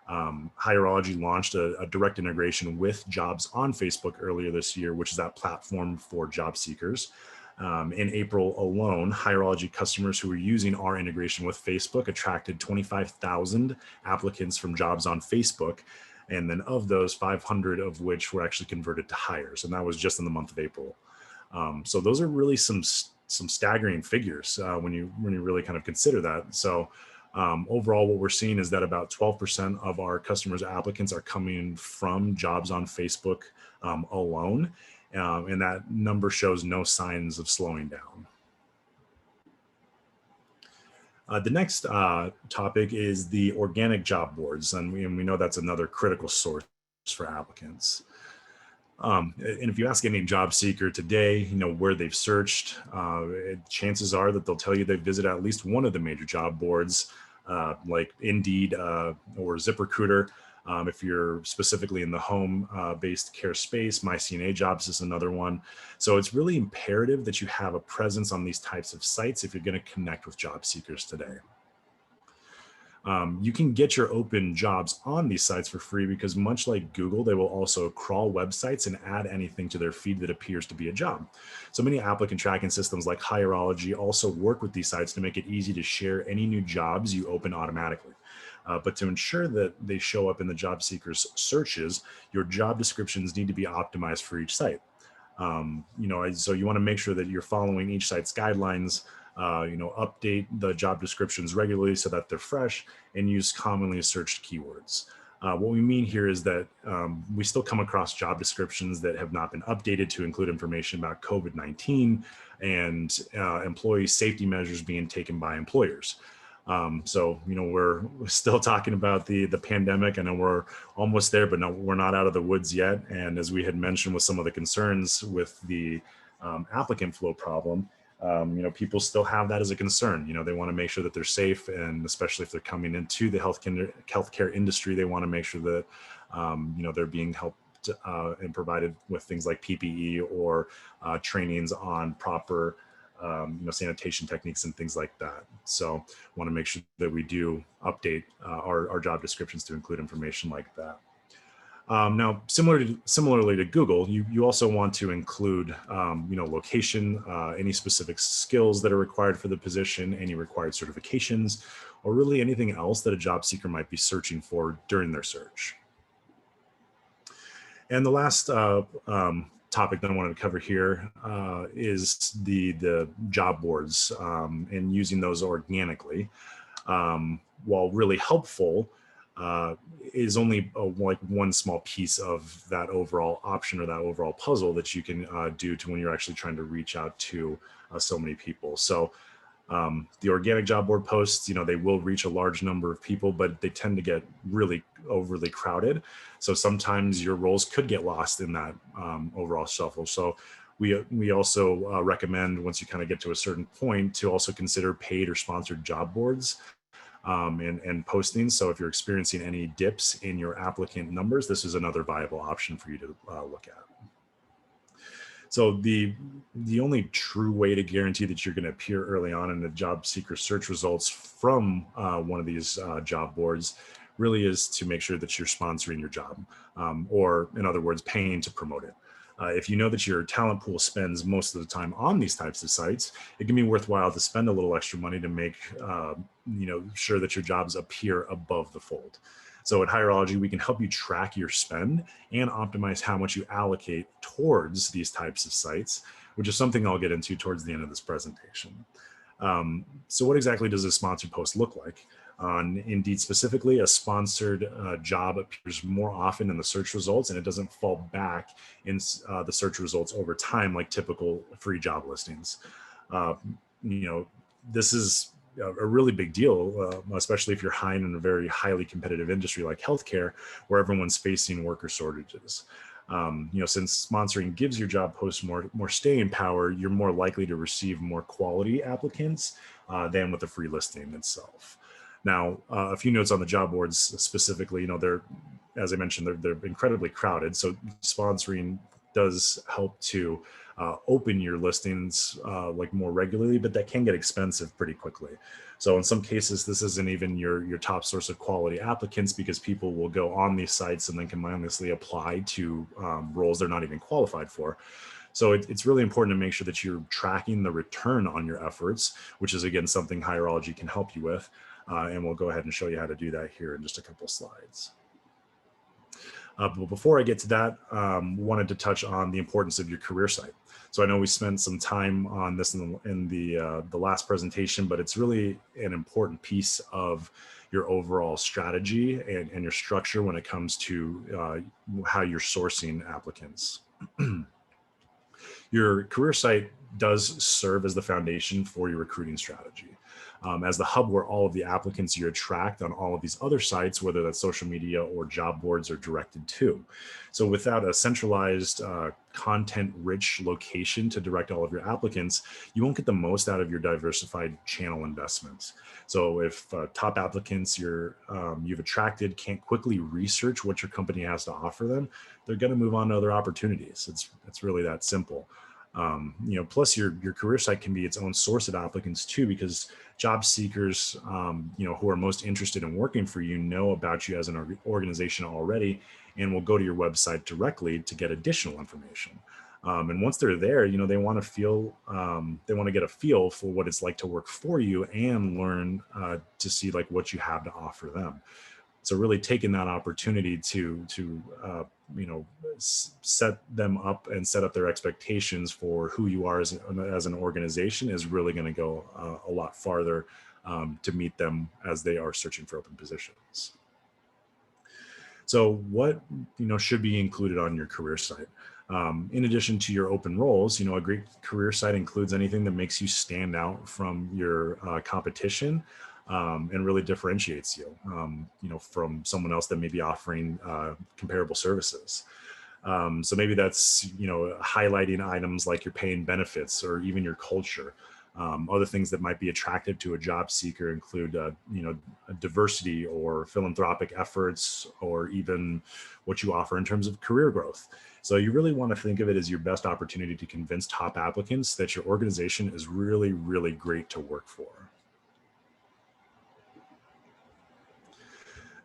Speaker 3: Hireology launched a direct integration with Jobs on Facebook earlier this year, which is that platform for job seekers. In April alone, Hireology customers who were using our integration with Facebook attracted 25,000 applicants from Jobs on Facebook. And then of those, 500 of which were actually converted to hires. And that was just in the month of April. So those are really some staggering figures when you really kind of consider that. So overall, what we're seeing is that about 12% of our customers' applicants are coming from Jobs on Facebook alone. And that number shows no signs of slowing down. The next topic is the organic job boards. And we know that's another critical source for applicants. And if you ask any job seeker today, where they've searched, chances are that they'll tell you they visit at least one of the major job boards, like Indeed or ZipRecruiter. If you're specifically in the home-based care space, MyCNA Jobs is another one. So it's really imperative that you have a presence on these types of sites if you're going to connect with job seekers today. You can get your open jobs on these sites for free because much like Google, they will also crawl websites and add anything to their feed that appears to be a job. So many applicant tracking systems like Hireology also work with these sites to make it easy to share any new jobs you open automatically. But to ensure that they show up in the job seekers' searches, your job descriptions need to be optimized for each site. So you want to make sure that you're following each site's guidelines, update the job descriptions regularly so that they're fresh, and use commonly searched keywords. What we mean here is that we still come across job descriptions that have not been updated to include information about COVID-19 and employee safety measures being taken by employers. We're still talking about the pandemic. I know we're almost there, but no, we're not out of the woods yet. And as we had mentioned with some of the concerns with the applicant flow problem, people still have that as a concern. They want to make sure that they're safe, and especially if they're coming into the healthcare industry, they want to make sure that they're being helped and provided with things like PPE or trainings on proper sanitation techniques and things like that. So want to make sure that we do update our job descriptions to include information like that. Now, similarly to Google, you also want to include, location, any specific skills that are required for the position, any required certifications, or really anything else that a job seeker might be searching for during their search. And the last topic that I wanted to cover here is the job boards and using those organically. While really helpful, is only like one small piece of that overall option or that overall puzzle that you can do to when you're actually trying to reach out to so many people. So the organic job board posts, they will reach a large number of people, but they tend to get really overly crowded. So sometimes your roles could get lost in that overall shuffle. So we also recommend, once you kind of get to a certain point, to also consider paid or sponsored job boards and postings. So if you're experiencing any dips in your applicant numbers, this is another viable option for you to look at. So the only true way to guarantee that you're going to appear early on in the job seeker search results from one of these job boards really is to make sure that you're sponsoring your job, or in other words, paying to promote it. If you know that your talent pool spends most of the time on these types of sites, it can be worthwhile to spend a little extra money to make sure that your jobs appear above the fold. So at Hireology, we can help you track your spend and optimize how much you allocate towards these types of sites, which is something I'll get into towards the end of this presentation. So what exactly does a sponsored post look like? On Indeed specifically, a sponsored job appears more often in the search results, and it doesn't fall back in the search results over time like typical free job listings. This is a really big deal, especially if you're hiring in a very highly competitive industry like healthcare, where everyone's facing worker shortages. Since sponsoring gives your job posts more staying power, you're more likely to receive more quality applicants than with the free listing itself. Now, a few notes on the job boards specifically. They're, as I mentioned, they're incredibly crowded. So sponsoring does help to open your listings like more regularly, but that can get expensive pretty quickly. So in some cases, this isn't even your top source of quality applicants, because people will go on these sites and then can mindlessly apply to roles they're not even qualified for. So it's really important to make sure that you're tracking the return on your efforts, which is, again, something Hireology can help you with. And we'll go ahead and show you how to do that here in just a couple slides. But before I get to that, wanted to touch on the importance of your career site. So I know we spent some time on this in the last presentation, but it's really an important piece of your overall strategy and your structure when it comes to how you're sourcing applicants. Your career site does serve as the foundation for your recruiting strategy. As the hub where all of the applicants you attract on all of these other sites, whether that's social media or job boards, are directed to. So without a centralized content-rich location to direct all of your applicants, you won't get the most out of your diversified channel investments. So if top applicants you've attracted can't quickly research what your company has to offer them, they're going to move on to other opportunities. It's really that simple. Plus your career site can be its own source of applicants too, because job seekers, who are most interested in working for you know about you as an organization already, and will go to your website directly to get additional information. And once they're there, they want to get a feel for what it's like to work for you and learn to see like what you have to offer them. So really taking that opportunity to set them up and set up their expectations for who you are as an organization is really going to go a lot farther to meet them as they are searching for open positions. So what should be included on your career site? In addition to your open roles, a great career site includes anything that makes you stand out from your competition. And really differentiates you, from someone else that may be offering comparable services. So maybe that's, highlighting items like your pay and benefits, or even your culture. Other things that might be attractive to a job seeker include, diversity or philanthropic efforts, or even what you offer in terms of career growth. So you really want to think of it as your best opportunity to convince top applicants that your organization is really, really great to work for.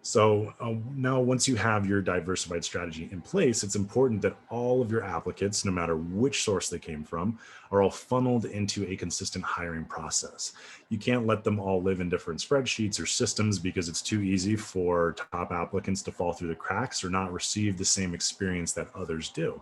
Speaker 3: So now once you have your diversified strategy in place, it's important that all of your applicants, no matter which source they came from, are all funneled into a consistent hiring process. You can't let them all live in different spreadsheets or systems, because it's too easy for top applicants to fall through the cracks or not receive the same experience that others do.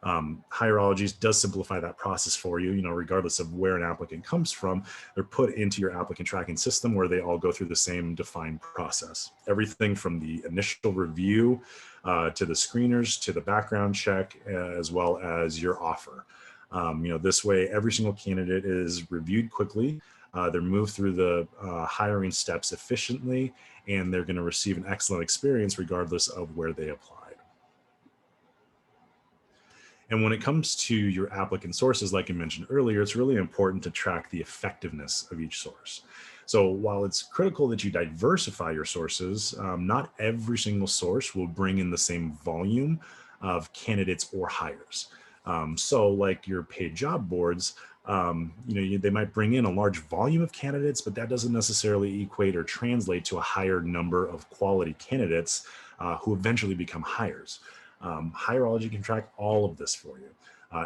Speaker 3: Hireology does simplify that process for you, regardless of where an applicant comes from. They're put into your applicant tracking system where they all go through the same defined process. Everything from the initial review to the screeners, to the background check, as well as your offer. This way, every single candidate is reviewed quickly. They're moved through the hiring steps efficiently, and they're going to receive an excellent experience regardless of where they apply. And when it comes to your applicant sources, like I mentioned earlier, it's really important to track the effectiveness of each source. So while it's critical that you diversify your sources, not every single source will bring in the same volume of candidates or hires. So like your paid job boards, they might bring in a large volume of candidates, but that doesn't necessarily equate or translate to a higher number of quality candidates who eventually become hires. Hireology can track all of this for you.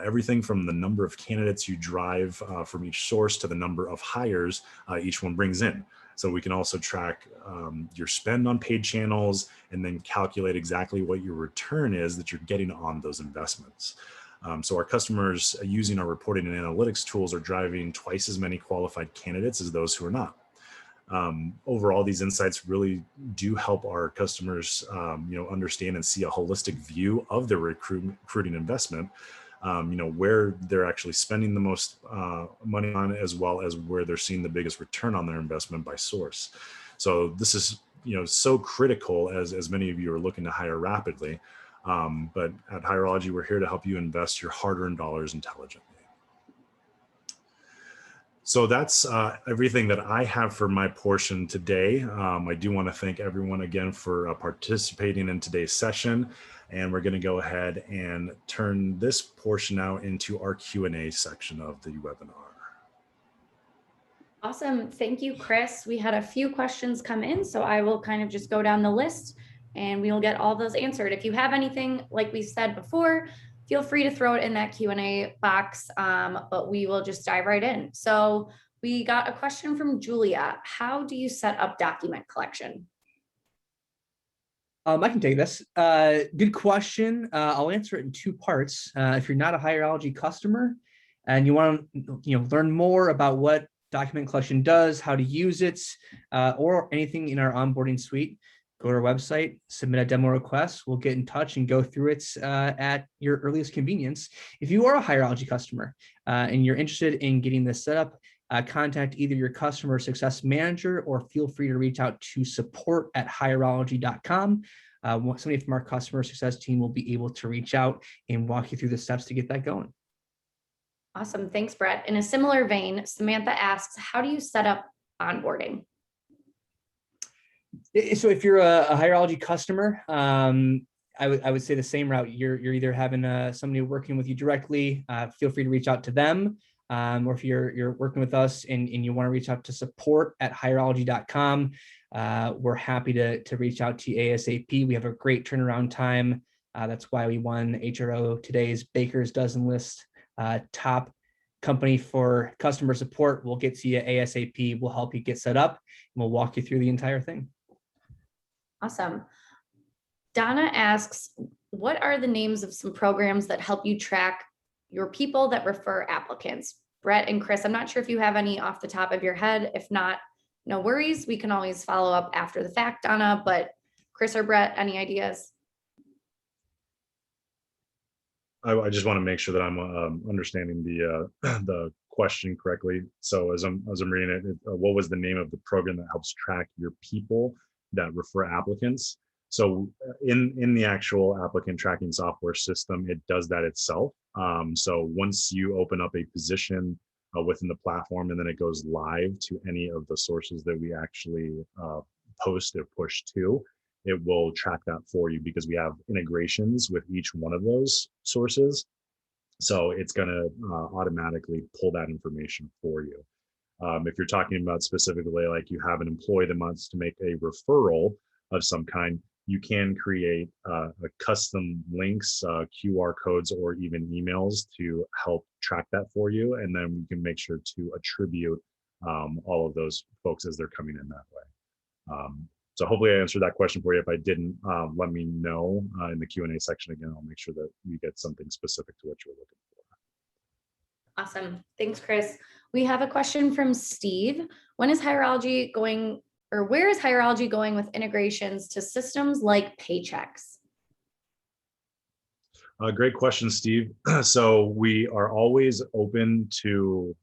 Speaker 3: Everything from the number of candidates you drive from each source to the number of hires each one brings in. So we can also track your spend on paid channels and then calculate exactly what your return is that you're getting on those investments. So our customers using our reporting and analytics tools are driving twice as many qualified candidates as those who are not. Overall, these insights really do help our customers, understand and see a holistic view of their recruiting investment, where they're actually spending the most money on, as well as where they're seeing the biggest return on their investment by source. So this is, so critical as many of you are looking to hire rapidly. But at Hireology, we're here to help you invest your hard-earned dollars intelligently. So that's everything that I have for my portion today. I do want to thank everyone again for participating in today's session. And we're going to go ahead and turn this portion out into our Q&A section of the webinar.
Speaker 1: Awesome. Thank you, Chris. We had a few questions come in, so I will kind of just go down the list and we will get all those answered. If you have anything, like we said before, feel free to throw it in that Q&A box, but we will just dive right in. So we got a question from Julia. How do you set up document collection?
Speaker 2: I can take this. Good question. I'll answer it in two parts. If you're not a Hireology customer and you want to learn more about what document collection does, how to use it, or anything in our onboarding suite, go to our website, submit a demo request. We'll get in touch and go through it at your earliest convenience. If you are a Hireology customer and you're interested in getting this set up, contact either your customer success manager or feel free to reach out to support@hireology.com. Somebody from our customer success team will be able to reach out and walk you through the steps to get that going.
Speaker 1: Awesome. Thanks, Brett. In a similar vein, Samantha asks, how do you set up onboarding?
Speaker 2: So if you're a Hireology customer, I would say the same route. You're either having somebody working with you directly, feel free to reach out to them. Or if you're working with us and you want to reach out to support@hireology.com, we're happy to reach out to you ASAP. We have a great turnaround time. That's why we won HRO Today's Baker's Dozen list, top company for customer support. We'll get to you ASAP. We'll help you get set up and we'll walk you through the entire thing.
Speaker 1: Awesome. Donna asks, what are the names of some programs that help you track your people that refer applicants? Brett and Chris, I'm not sure if you have any off the top of your head. If not, no worries. We can always follow up after the fact, Donna, but Chris or Brett, any ideas?
Speaker 3: I just want to make sure that I'm understanding the question correctly. So as I'm reading it, what was the name of the program that helps track your people that refer applicants? So in the actual applicant tracking software system, it does that itself. So once you open up a position within the platform and then it goes live to any of the sources that we actually post or push to, it will track that for you because we have integrations with each one of those sources. So it's going to automatically pull that information for you. If you're talking about specifically, like you have an employee that wants to make a referral of some kind, you can create a custom links, QR codes, or even emails to help track that for you. And then we can make sure to attribute all of those folks as they're coming in that way. So hopefully I answered that question for you. If I didn't, let me know in the Q&A section again. I'll make sure that you get something specific to what you're looking for.
Speaker 1: Awesome. Thanks, Chris. We have a question from Steve. When is Hireology going, or where is Hireology going with integrations to systems like Paychex?
Speaker 3: Great question, Steve. So we are always open to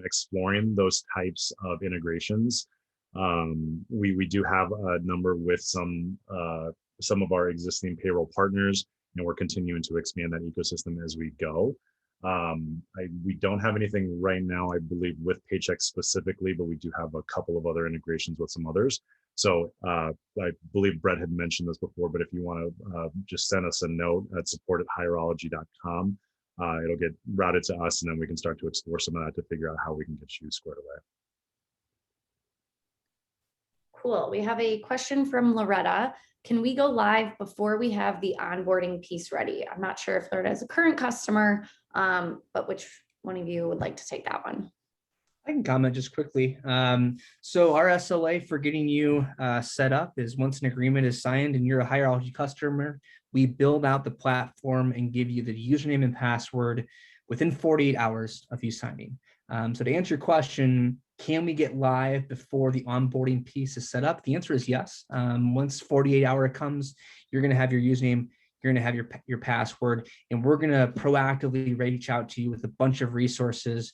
Speaker 3: exploring those types of integrations. We do have a number with some of our existing payroll partners, and we're continuing to expand that ecosystem as we go. We don't have anything right now, I believe, with Paychex specifically, but we do have a couple of other integrations with some others. So I believe Brett had mentioned this before, but if you want to just send us a note at support@hireology.com, it'll get routed to us, and then we can start to explore some of that to figure out how we can get you squared away.
Speaker 1: Cool. We have a question from Loretta. Can we go live before we have the onboarding piece ready? I'm not sure if Loretta is a current customer, but which one of you would like to take that one?
Speaker 2: I can comment just quickly. So our SLA for getting you set up is once an agreement is signed and you're a Hireology customer, we build out the platform and give you the username and password within 48 hours of you signing. So to answer your question, can we get live before the onboarding piece is set up? The answer is yes. Once 48 hour comes, you're going to have your username, you're going to have your password, and we're going to proactively reach out to you with a bunch of resources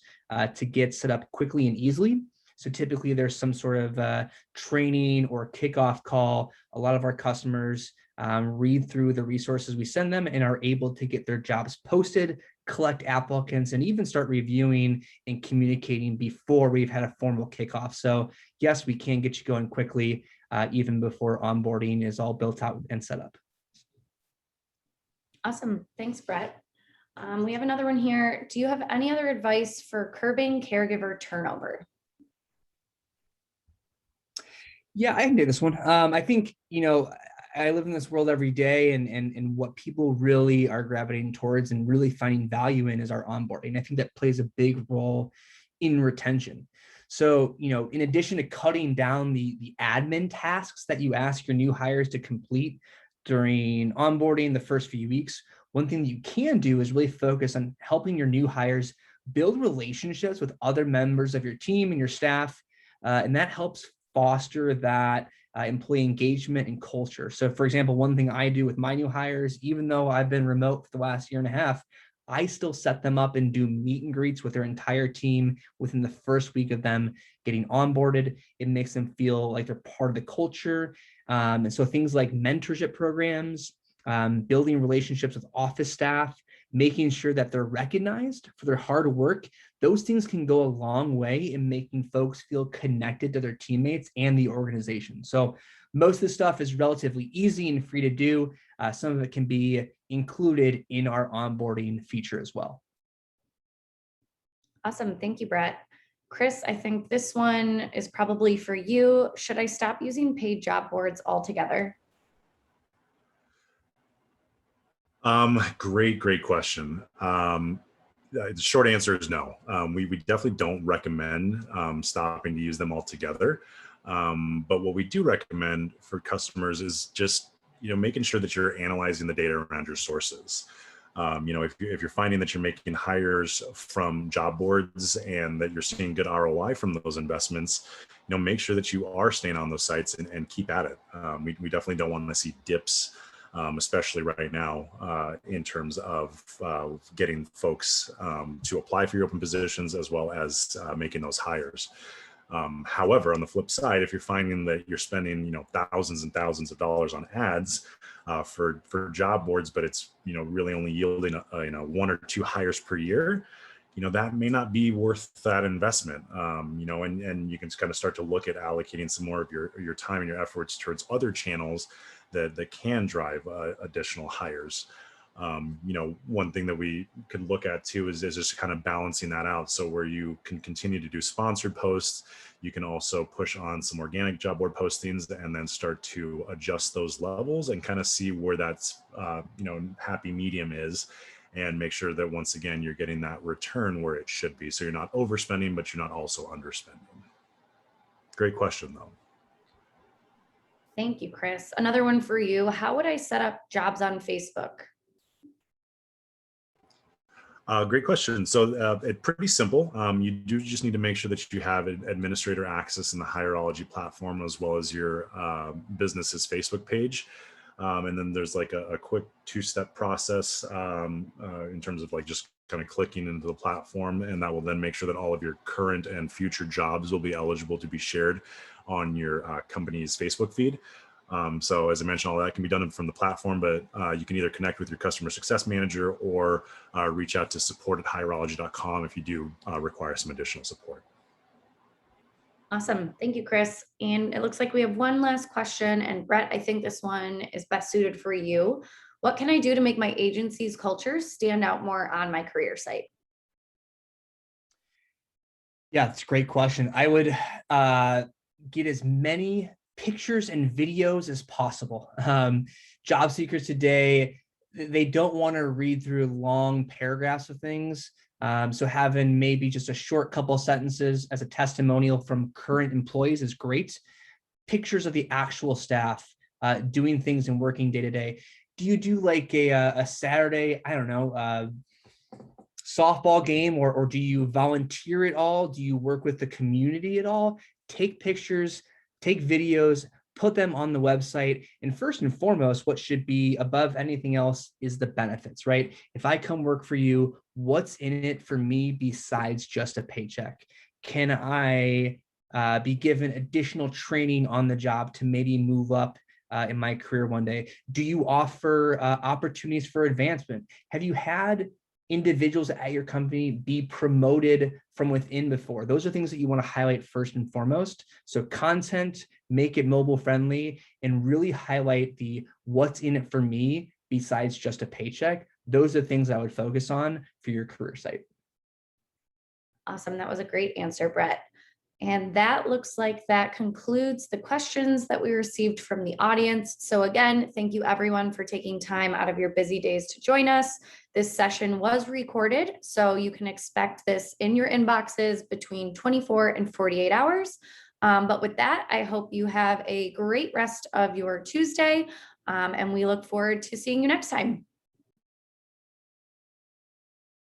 Speaker 2: to get set up quickly and easily. So typically there's some sort of training or kickoff call. A lot of our customers read through the resources we send them and are able to get their jobs posted, collect applicants, and even start reviewing and communicating before we've had a formal kickoff. So yes, we can get you going quickly, even before onboarding is all built out and set up.
Speaker 1: Awesome. Thanks, Brett. We have another one here. Do you have any other advice for curbing caregiver turnover?
Speaker 2: Yeah, I can do this one. I think, I live in this world every day, and what people really are gravitating towards and really finding value in is our onboarding. I think that plays a big role in retention. So, in addition to cutting down the admin tasks that you ask your new hires to complete during onboarding the first few weeks, one thing that you can do is really focus on helping your new hires build relationships with other members of your team and your staff, and that helps foster that employee engagement and culture. So for example, one thing I do with my new hires, even though I've been remote for the last year and a half, I still set them up and do meet and greets with their entire team within the first week of them getting onboarded. It makes them feel like they're part of the culture. And so things like mentorship programs, building relationships with office staff, making sure that they're recognized for their hard work, those things can go a long way in making folks feel connected to their teammates and the organization. So most of this stuff is relatively easy and free to do. Some of it can be included in our onboarding feature as well.
Speaker 1: Awesome. Thank you, Brett. Chris, I think this one is probably for you. Should I stop using paid job boards altogether?
Speaker 3: Great question. The short answer is no. We definitely don't recommend stopping to use them altogether. But what we do recommend for customers is just making sure that you're analyzing the data around your sources. If you're finding that you're making hires from job boards and that you're seeing good ROI from those investments, make sure that you are staying on those sites and keep at it. We definitely don't want to see dips, especially right now, in terms of getting folks to apply for your open positions as well as making those hires. However, on the flip side, if you're finding that you're spending thousands and thousands of dollars on ads for job boards, but it's really only yielding 1 or 2 hires per year, that may not be worth that investment. And you can kind of start to look at allocating some more of your time and your efforts towards other channels that can drive additional hires. One thing that we could look at too is just kind of balancing that out. So where you can continue to do sponsored posts, you can also push on some organic job board postings and then start to adjust those levels and kind of see where that's, happy medium is, and make sure that once again, you're getting that return where it should be. So you're not overspending, but you're not also underspending. Great question though.
Speaker 1: Thank you, Chris. Another one for you. How would I set up jobs on Facebook?
Speaker 3: Great question. So it's pretty simple. You do just need to make sure that you have administrator access in the Hireology platform as well as your business's Facebook page. And then there's like a quick 2-step process in terms of like just kind of clicking into the platform, and that will then make sure that all of your current and future jobs will be eligible to be shared on your company's Facebook feed. So as I mentioned, all that can be done from the platform, but you can either connect with your customer success manager or reach out to support@hireology.com if you do require some additional support.
Speaker 1: Awesome. Thank you, Chris. And it looks like we have one last question. And Brett, I think this one is best suited for you. What can I do to make my agency's culture stand out more on my career site?
Speaker 2: Yeah, that's a great question. I would get as many pictures and videos as possible. Job seekers today, they don't want to read through long paragraphs of things. So having maybe just a short couple sentences as a testimonial from current employees is great. Pictures of the actual staff doing things and working day to day. Do you do like a Saturday, I don't know, softball game, or do you volunteer at all? Do you work with the community at all? Take pictures, take videos, put them on the website. And first and foremost, what should be above anything else is the benefits, right? If I come work for you, what's in it for me besides just a paycheck? Can I be given additional training on the job to maybe move up in my career one day? Do you offer opportunities for advancement? Have you had individuals at your company be promoted from within before? Those are things that you want to highlight first and foremost. So content, make it mobile friendly, and really highlight the what's in it for me besides just a paycheck. Those are things I would focus on for your career site.
Speaker 1: Awesome. That was a great answer, Brett. And that looks like that concludes the questions that we received from the audience. So again, thank you everyone for taking time out of your busy days to join us. This session was recorded, so you can expect this in your inboxes between 24 and 48 hours. But with that, I hope you have a great rest of your Tuesday, and we look forward to seeing you next time.